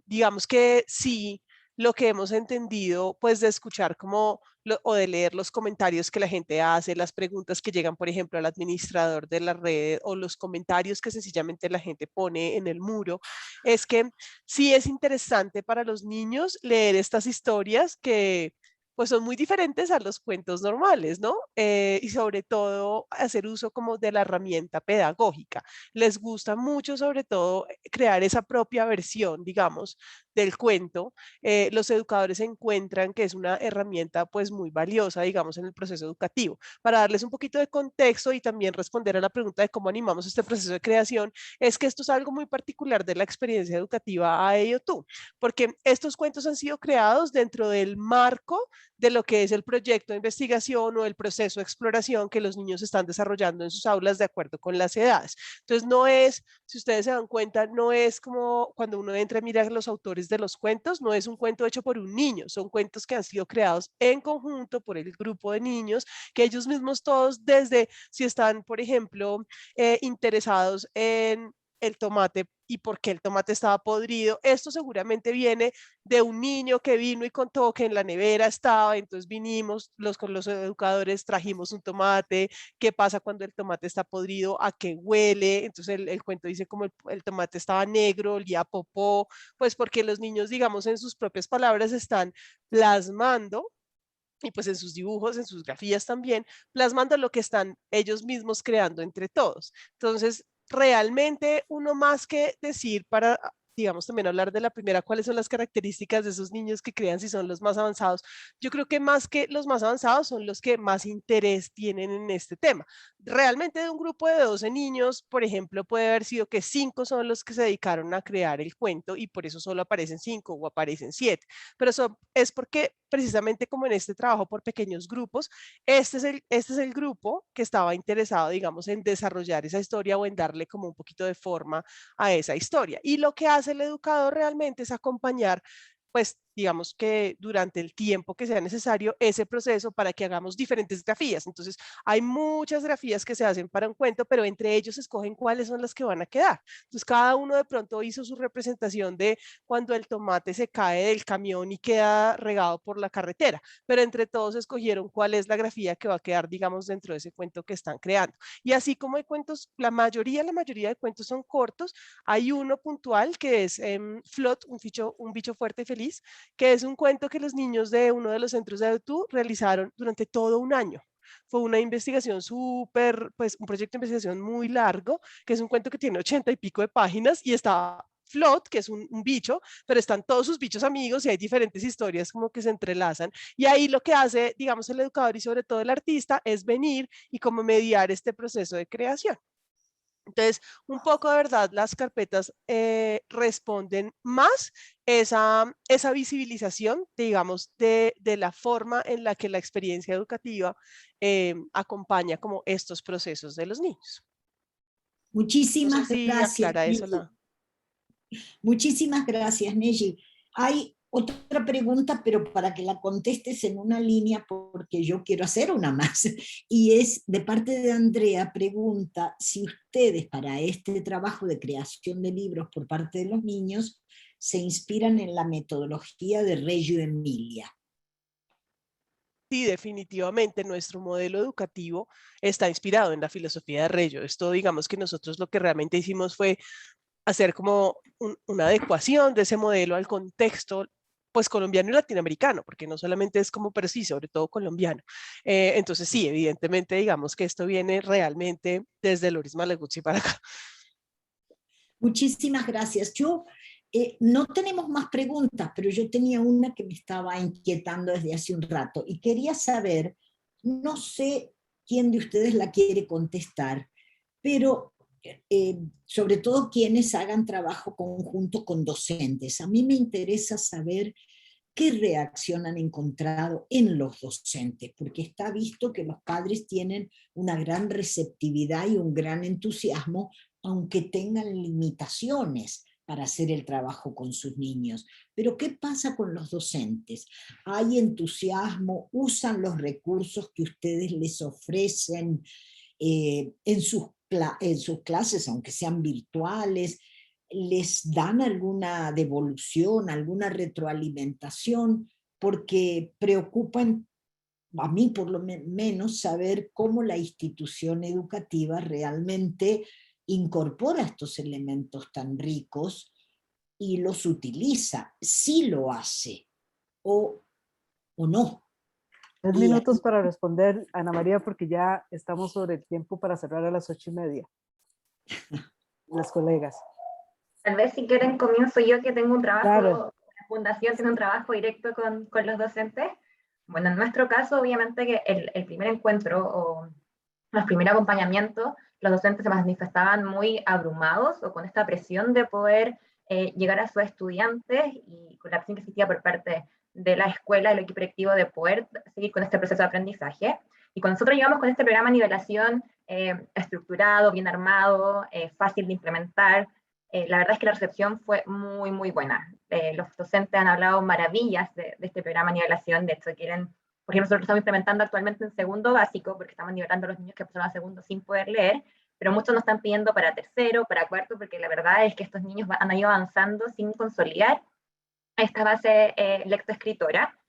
digamos que sí, lo que hemos entendido, pues de escuchar o de leer los comentarios que la gente hace, las preguntas que llegan, por ejemplo, al administrador de la red o los comentarios que sencillamente la gente pone en el muro, es que sí es interesante para los niños leer estas historias que pues son muy diferentes a los cuentos normales, ¿no? Y sobre todo hacer uso como de la herramienta pedagógica. Les gusta mucho, sobre todo, crear esa propia versión, digamos, del cuento. Los educadores encuentran que es una herramienta pues muy valiosa, digamos, en el proceso educativo. Para darles un poquito de contexto y también responder a la pregunta de cómo animamos este proceso de creación, es que esto es algo muy particular de la experiencia educativa a ello tú, porque estos cuentos han sido creados dentro del marco de lo que es el proyecto de investigación o el proceso de exploración que los niños están desarrollando en sus aulas de acuerdo con las edades. Entonces no es, si ustedes se dan cuenta, no es como cuando uno entra y mira los autores de los cuentos, no es un cuento hecho por un niño, son cuentos que han sido creados en conjunto por el grupo de niños, que ellos mismos todos desde, si están, por ejemplo, interesados en el tomate y por qué el tomate estaba podrido. Esto seguramente viene de un niño que vino y contó que en la nevera estaba, entonces vinimos con los educadores, trajimos un tomate, qué pasa cuando el tomate está podrido, a qué huele, entonces el cuento dice como el tomate estaba negro, olía a popó, pues porque los niños, digamos, en sus propias palabras están plasmando y pues en sus dibujos, en sus grafías también, plasmando lo que están ellos mismos creando entre todos. Entonces, realmente uno más que decir para, digamos, también hablar de la primera, cuáles son las características de esos niños que crean, si son los más avanzados, yo creo que más que los más avanzados son los que más interés tienen en este tema. Realmente de un grupo de 12 niños, por ejemplo, puede haber sido que 5 son los que se dedicaron a crear el cuento y por eso solo aparecen 5 o aparecen 7, pero es porque precisamente como en este trabajo por pequeños grupos, este es el grupo que estaba interesado, digamos, en desarrollar esa historia o en darle como un poquito de forma a esa historia. Y lo que hace el educador realmente es acompañar, pues digamos que durante el tiempo que sea necesario ese proceso para que hagamos diferentes grafías. Entonces, hay muchas grafías que se hacen para un cuento, pero entre ellos escogen cuáles son las que van a quedar. Entonces, cada uno de pronto hizo su representación de cuando el tomate se cae del camión y queda regado por la carretera, pero entre todos escogieron cuál es la grafía que va a quedar, digamos, dentro de ese cuento que están creando. Y así como hay cuentos, la mayoría de cuentos son cortos, hay uno puntual que es Flot, un bicho fuerte y feliz, que es un cuento que los niños de uno de los centros de AUTU realizaron durante todo un año. Fue una investigación súper, pues un proyecto de investigación muy largo, que es un cuento que tiene 80 y pico de páginas y está Flot, que es un bicho, pero están todos sus bichos amigos y hay diferentes historias como que se entrelazan. Y ahí lo que hace, digamos, el educador y sobre todo el artista es venir y como mediar este proceso de creación. Entonces, un poco de verdad, las carpetas responden más esa visibilización, digamos, de la forma en la que la experiencia educativa acompaña como estos procesos de los niños. No sé Muchísimas si gracias, aclara eso Neji. Muchísimas gracias, Neji. Hay otra pregunta, pero para que la contestes en una línea, porque yo quiero hacer una más. Y es de parte de Andrea, pregunta si ustedes para este trabajo de creación de libros por parte de los niños se inspiran en la metodología de Reggio Emilia. Sí, definitivamente nuestro modelo educativo está inspirado en la filosofía de Reggio. Esto, digamos que nosotros lo que realmente hicimos fue hacer como una adecuación de ese modelo al contexto pues colombiano y latinoamericano, porque no solamente es como, pero sí, sobre todo colombiano. Entonces sí, evidentemente digamos que esto viene realmente desde Loris Malaguzzi para acá. Muchísimas gracias. No tenemos más preguntas, pero yo tenía una que me estaba inquietando desde hace un rato y quería saber, no sé quién de ustedes la quiere contestar, pero sobre todo quienes hagan trabajo conjunto con docentes. A mí me interesa saber qué reacción han encontrado en los docentes, porque está visto que los padres tienen una gran receptividad y un gran entusiasmo, aunque tengan limitaciones para hacer el trabajo con sus niños. Pero ¿qué pasa con los docentes? ¿Hay entusiasmo? ¿Usan los recursos que ustedes les ofrecen en sus clases, aunque sean virtuales? ¿Les dan alguna devolución, alguna retroalimentación? Porque preocupan, a mí por lo menos, saber cómo la institución educativa realmente incorpora estos elementos tan ricos y los utiliza, si lo hace o no. 3 Y minutos para responder, Ana María, porque ya estamos sobre el tiempo para cerrar a las 8:30. Las colegas. Tal vez si quieren comienzo yo, que tengo un trabajo, Claro. la fundación tiene un trabajo directo con los docentes. Bueno, en nuestro caso, obviamente que el primer encuentro o los primeros acompañamientos, los docentes se manifestaban muy abrumados o con esta presión de poder llegar a sus estudiantes y con la presión que existía por parte de la escuela, del equipo directivo, de poder seguir con este proceso de aprendizaje. Y cuando nosotros llegamos con este programa de nivelación estructurado, bien armado, fácil de implementar, la verdad es que la recepción fue muy, muy buena. Los docentes han hablado maravillas de este programa de nivelación. De hecho, quieren, porque nosotros lo estamos implementando actualmente en segundo básico, porque estamos nivelando a los niños que pasaron a segundo sin poder leer, pero muchos nos están pidiendo para tercero, para cuarto, porque la verdad es que estos niños han ido avanzando sin consolidar esta base lectoescritora.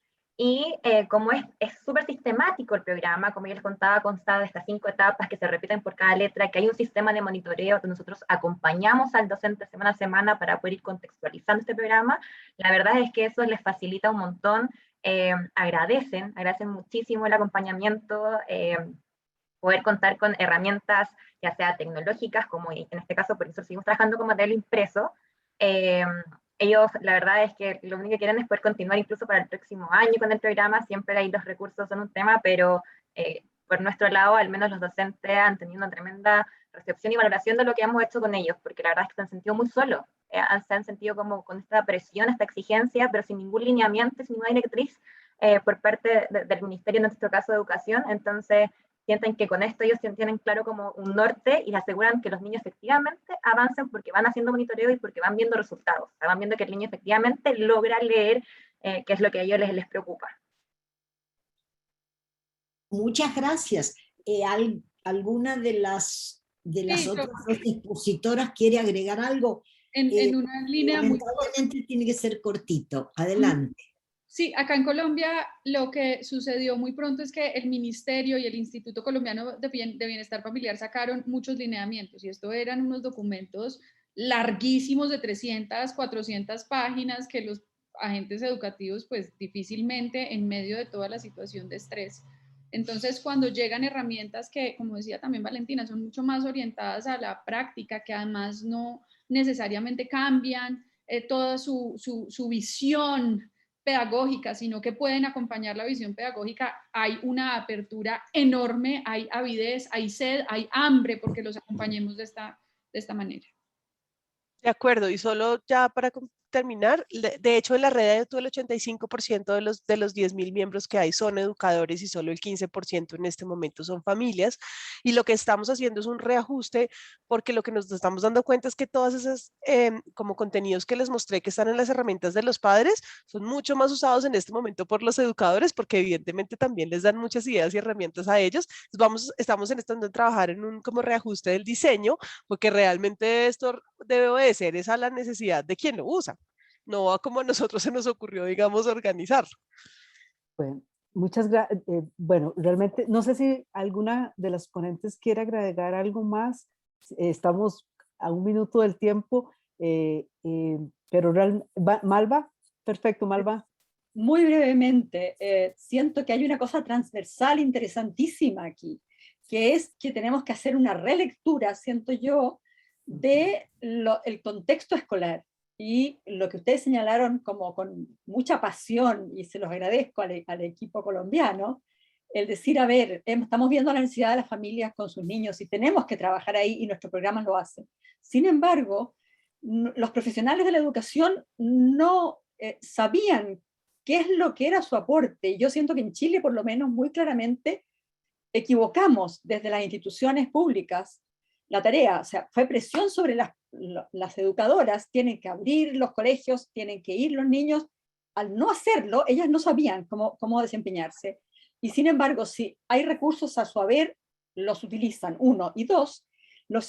Y como es súper sistemático el programa, como yo les contaba, consta de estas 5 etapas que se repiten por cada letra, que hay un sistema de monitoreo donde nosotros acompañamos al docente semana a semana para poder ir contextualizando este programa. La verdad es que eso les facilita un montón. Agradecen muchísimo el acompañamiento, poder contar con herramientas, ya sea tecnológicas, como en este caso, por eso seguimos trabajando con material impreso. Ellos, la verdad es que lo único que quieren es poder continuar incluso para el próximo año con el programa. Siempre ahí los recursos son un tema, pero por nuestro lado, al menos los docentes han tenido una tremenda recepción y valoración de lo que hemos hecho con ellos, porque la verdad es que se han sentido muy solos. Se han sentido como con esta presión, esta exigencia, pero sin ningún lineamiento, sin ninguna directriz por parte del Ministerio, en nuestro caso de Educación. Entonces, sienten que con esto ellos tienen claro como un norte y aseguran que los niños efectivamente avancen porque van haciendo monitoreo y porque van viendo resultados. O sea, van viendo que el niño efectivamente logra leer, que es lo que a ellos les preocupa. Muchas gracias. ¿Alguna de las Sí, otras dos expositoras quiere agregar algo? en una línea muy corta. Lamentablemente tiene que ser cortito. Adelante. Sí, acá en Colombia lo que sucedió muy pronto es que el Ministerio y el Instituto Colombiano de Bienestar Familiar sacaron muchos lineamientos, y esto eran unos documentos larguísimos de 300, 400 páginas que los agentes educativos pues difícilmente en medio de toda la situación de estrés. Entonces, cuando llegan herramientas que, como decía también Valentina, son mucho más orientadas a la práctica, que además no necesariamente cambian toda su visión pedagógica, sino que pueden acompañar la visión pedagógica, hay una apertura enorme, hay avidez, hay sed, hay hambre porque los acompañemos de esta manera. De acuerdo, y solo ya para terminar, de hecho en la red todo el 85% de los 10.000 miembros que hay son educadores y solo el 15% en este momento son familias, y lo que estamos haciendo es un reajuste porque lo que nos estamos dando cuenta es que todas esas como contenidos que les mostré que están en las herramientas de los padres son mucho más usados en este momento por los educadores porque evidentemente también les dan muchas ideas y herramientas a ellos. Estamos en trabajar en un como reajuste del diseño porque realmente esto debe obedecer es a la necesidad de quien lo usa, no a como a nosotros se nos ocurrió, digamos, organizarlo. Bueno, muchas gracias. Bueno, realmente no sé si alguna de las ponentes quiere agregar algo más. Estamos a 1 minuto del tiempo, pero Malva, perfecto, Malva. Muy brevemente, siento que hay una cosa transversal interesantísima aquí, que es que tenemos que hacer una relectura, siento yo, de el contexto escolar. Y lo que ustedes señalaron como con mucha pasión, y se los agradezco al equipo colombiano, el decir, a ver, estamos viendo la necesidad de las familias con sus niños y tenemos que trabajar ahí y nuestros programas lo hacen. Sin embargo, los profesionales de la educación no sabían qué es lo que era su aporte. Y yo siento que en Chile, por lo menos, muy claramente equivocamos desde las instituciones públicas la tarea. O sea, fue presión sobre las educadoras, tienen que abrir los colegios, tienen que ir los niños. Al no hacerlo, ellas no sabían cómo desempeñarse. Y sin embargo, si hay recursos a su haber, los utilizan, 1. Y 2, lo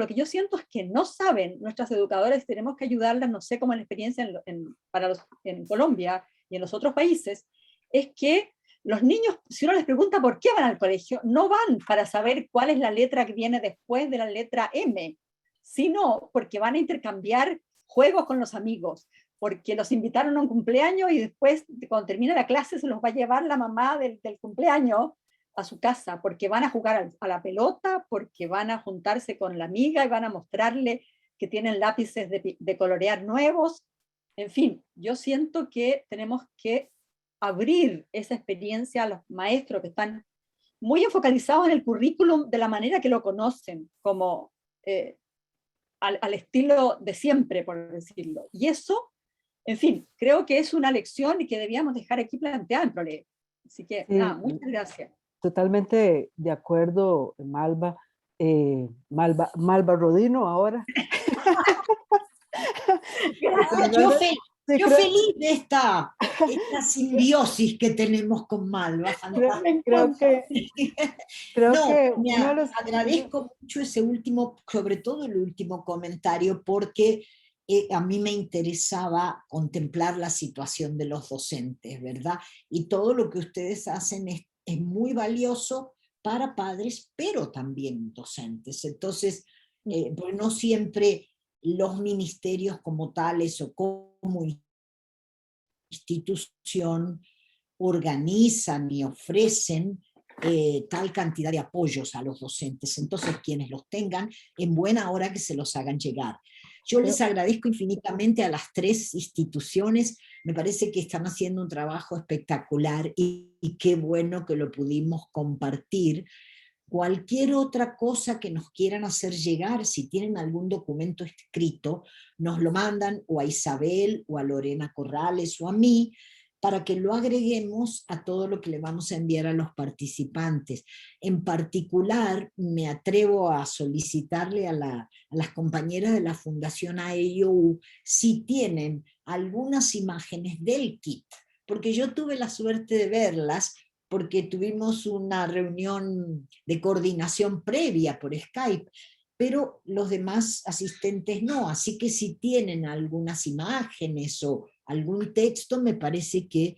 que yo siento es que no saben nuestras educadoras, tenemos que ayudarlas, no sé cómo en la experiencia en Colombia y en los otros países, es que los niños, si uno les pregunta por qué van al colegio, no van para saber cuál es la letra que viene después de la letra M, sino porque van a intercambiar juegos con los amigos, porque los invitaron a un cumpleaños y después, cuando termine la clase, se los va a llevar la mamá del cumpleaños a su casa, porque van a jugar a la pelota, porque van a juntarse con la amiga y van a mostrarle que tienen lápices de colorear nuevos. En fin, yo siento que tenemos que abrir esa experiencia a los maestros que están muy enfocalizados en el currículum de la manera que lo conocen, como al estilo de siempre, por decirlo. Y eso, en fin, creo que es una lección y que debíamos dejar aquí planteada en ProLab. Así que, nada, muchas gracias. Totalmente de acuerdo, Malva. Malva Rodino ahora. Yo feliz de esta simbiosis que tenemos con Malva. Agradezco mucho ese último, sobre todo el último comentario, porque a mí me interesaba contemplar la situación de los docentes, ¿verdad? Y todo lo que ustedes hacen es muy valioso para padres, pero también docentes. Entonces, pues no siempre los ministerios como tales o como institución organizan y ofrecen tal cantidad de apoyos a los docentes. Entonces, quienes los tengan, en buena hora que se los hagan llegar. Yo les agradezco infinitamente a las 3 instituciones, me parece que están haciendo un trabajo espectacular y qué bueno que lo pudimos compartir. Cualquier otra cosa que nos quieran hacer llegar, si tienen algún documento escrito, nos lo mandan o a Isabel o a Lorena Corrales o a mí, para que lo agreguemos a todo lo que le vamos a enviar a los participantes. En particular, me atrevo a solicitarle a las compañeras de la Fundación AEIOU si tienen algunas imágenes del kit, porque yo tuve la suerte de verlas, porque tuvimos una reunión de coordinación previa por Skype, pero los demás asistentes no, así que si tienen algunas imágenes o algún texto, me parece que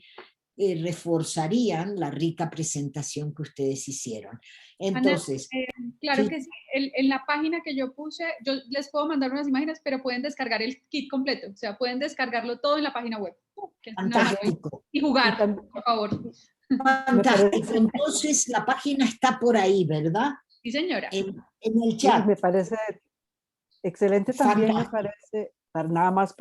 reforzarían la rica presentación que ustedes hicieron. Entonces... Ana, claro sí. Que sí, en la página que yo puse, yo les puedo mandar unas imágenes, pero pueden descargar el kit completo, o sea, pueden descargarlo todo en la página web. Que es fantástico. Y jugar, por favor. Fantástico, entonces la página está por ahí, ¿verdad? Sí, señora. En el chat. Sí, me parece excelente también, fantástico. Me parece, nada más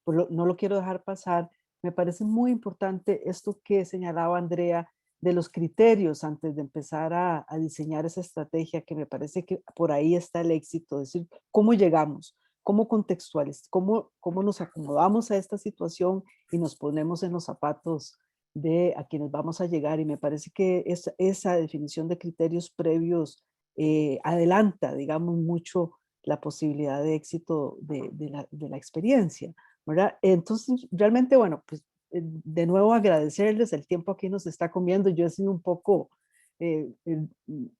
no lo quiero dejar pasar, me parece muy importante esto que señalaba Andrea de los criterios antes de empezar a diseñar esa estrategia, que me parece que por ahí está el éxito, es decir, cómo llegamos, cómo contextualizamos, cómo nos acomodamos a esta situación y nos ponemos en los zapatos de a quienes vamos a llegar, y me parece que esa definición de criterios previos adelanta, digamos, mucho la posibilidad de éxito de la experiencia, ¿verdad? Entonces, realmente, bueno, pues de nuevo agradecerles, el tiempo aquí nos está comiendo, yo he sido un poco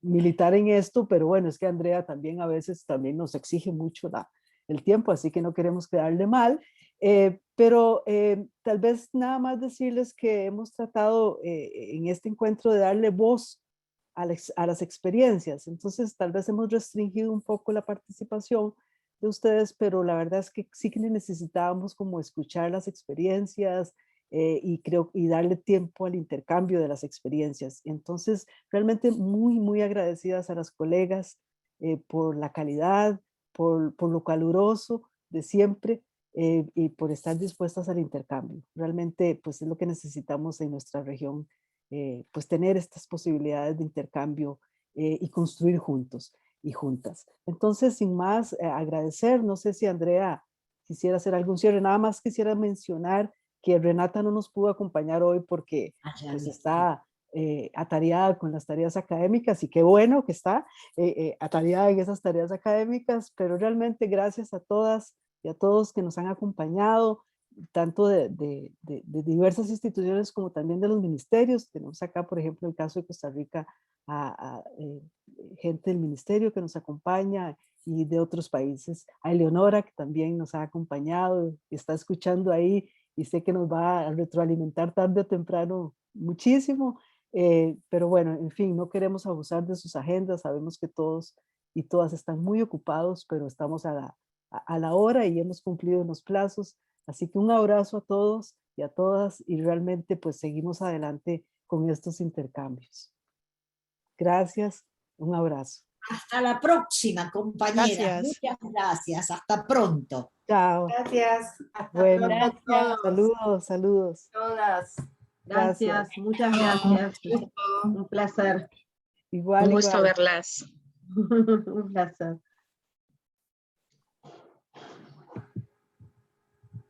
militar en esto, pero bueno, es que Andrea también a veces también nos exige mucho el tiempo, así que no queremos quedarle mal, pero tal vez nada más decirles que hemos tratado en este encuentro de darle voz a las experiencias, entonces tal vez hemos restringido un poco la participación de ustedes, pero la verdad es que sí que necesitábamos como escuchar las experiencias y darle tiempo al intercambio de las experiencias. Entonces, realmente muy, muy agradecidas a las colegas por la calidad, por lo caluroso de siempre y por estar dispuestas al intercambio. Realmente, pues es lo que necesitamos en nuestra región, pues tener estas posibilidades de intercambio y construir juntos y juntas. Entonces, sin más, agradecer, no sé si Andrea quisiera hacer algún cierre, nada más quisiera mencionar que Renata no nos pudo acompañar hoy porque pues, está atareada con las tareas académicas, y qué bueno que está atareada en esas tareas académicas, pero realmente gracias a todas y a todos que nos han acompañado, tanto de diversas instituciones como también de los ministerios. Tenemos acá, por ejemplo, el caso de Costa Rica, a gente del ministerio que nos acompaña y de otros países. A Eleonora, que también nos ha acompañado, está escuchando ahí y sé que nos va a retroalimentar tarde o temprano muchísimo. Pero bueno, en fin, no queremos abusar de sus agendas. Sabemos que todos y todas están muy ocupados, pero estamos a la hora y hemos cumplido los plazos. Así que un abrazo a todos y a todas y realmente pues seguimos adelante con estos intercambios. Gracias, un abrazo. Hasta la próxima, compañeras. Gracias. Muchas gracias. Hasta pronto. Chao. Gracias. Hasta Bueno, pronto a todos. saludos, saludos. Todas. Gracias. Gracias. Muchas gracias. Un placer. Igual, Un gusto igual. verlas. Un placer.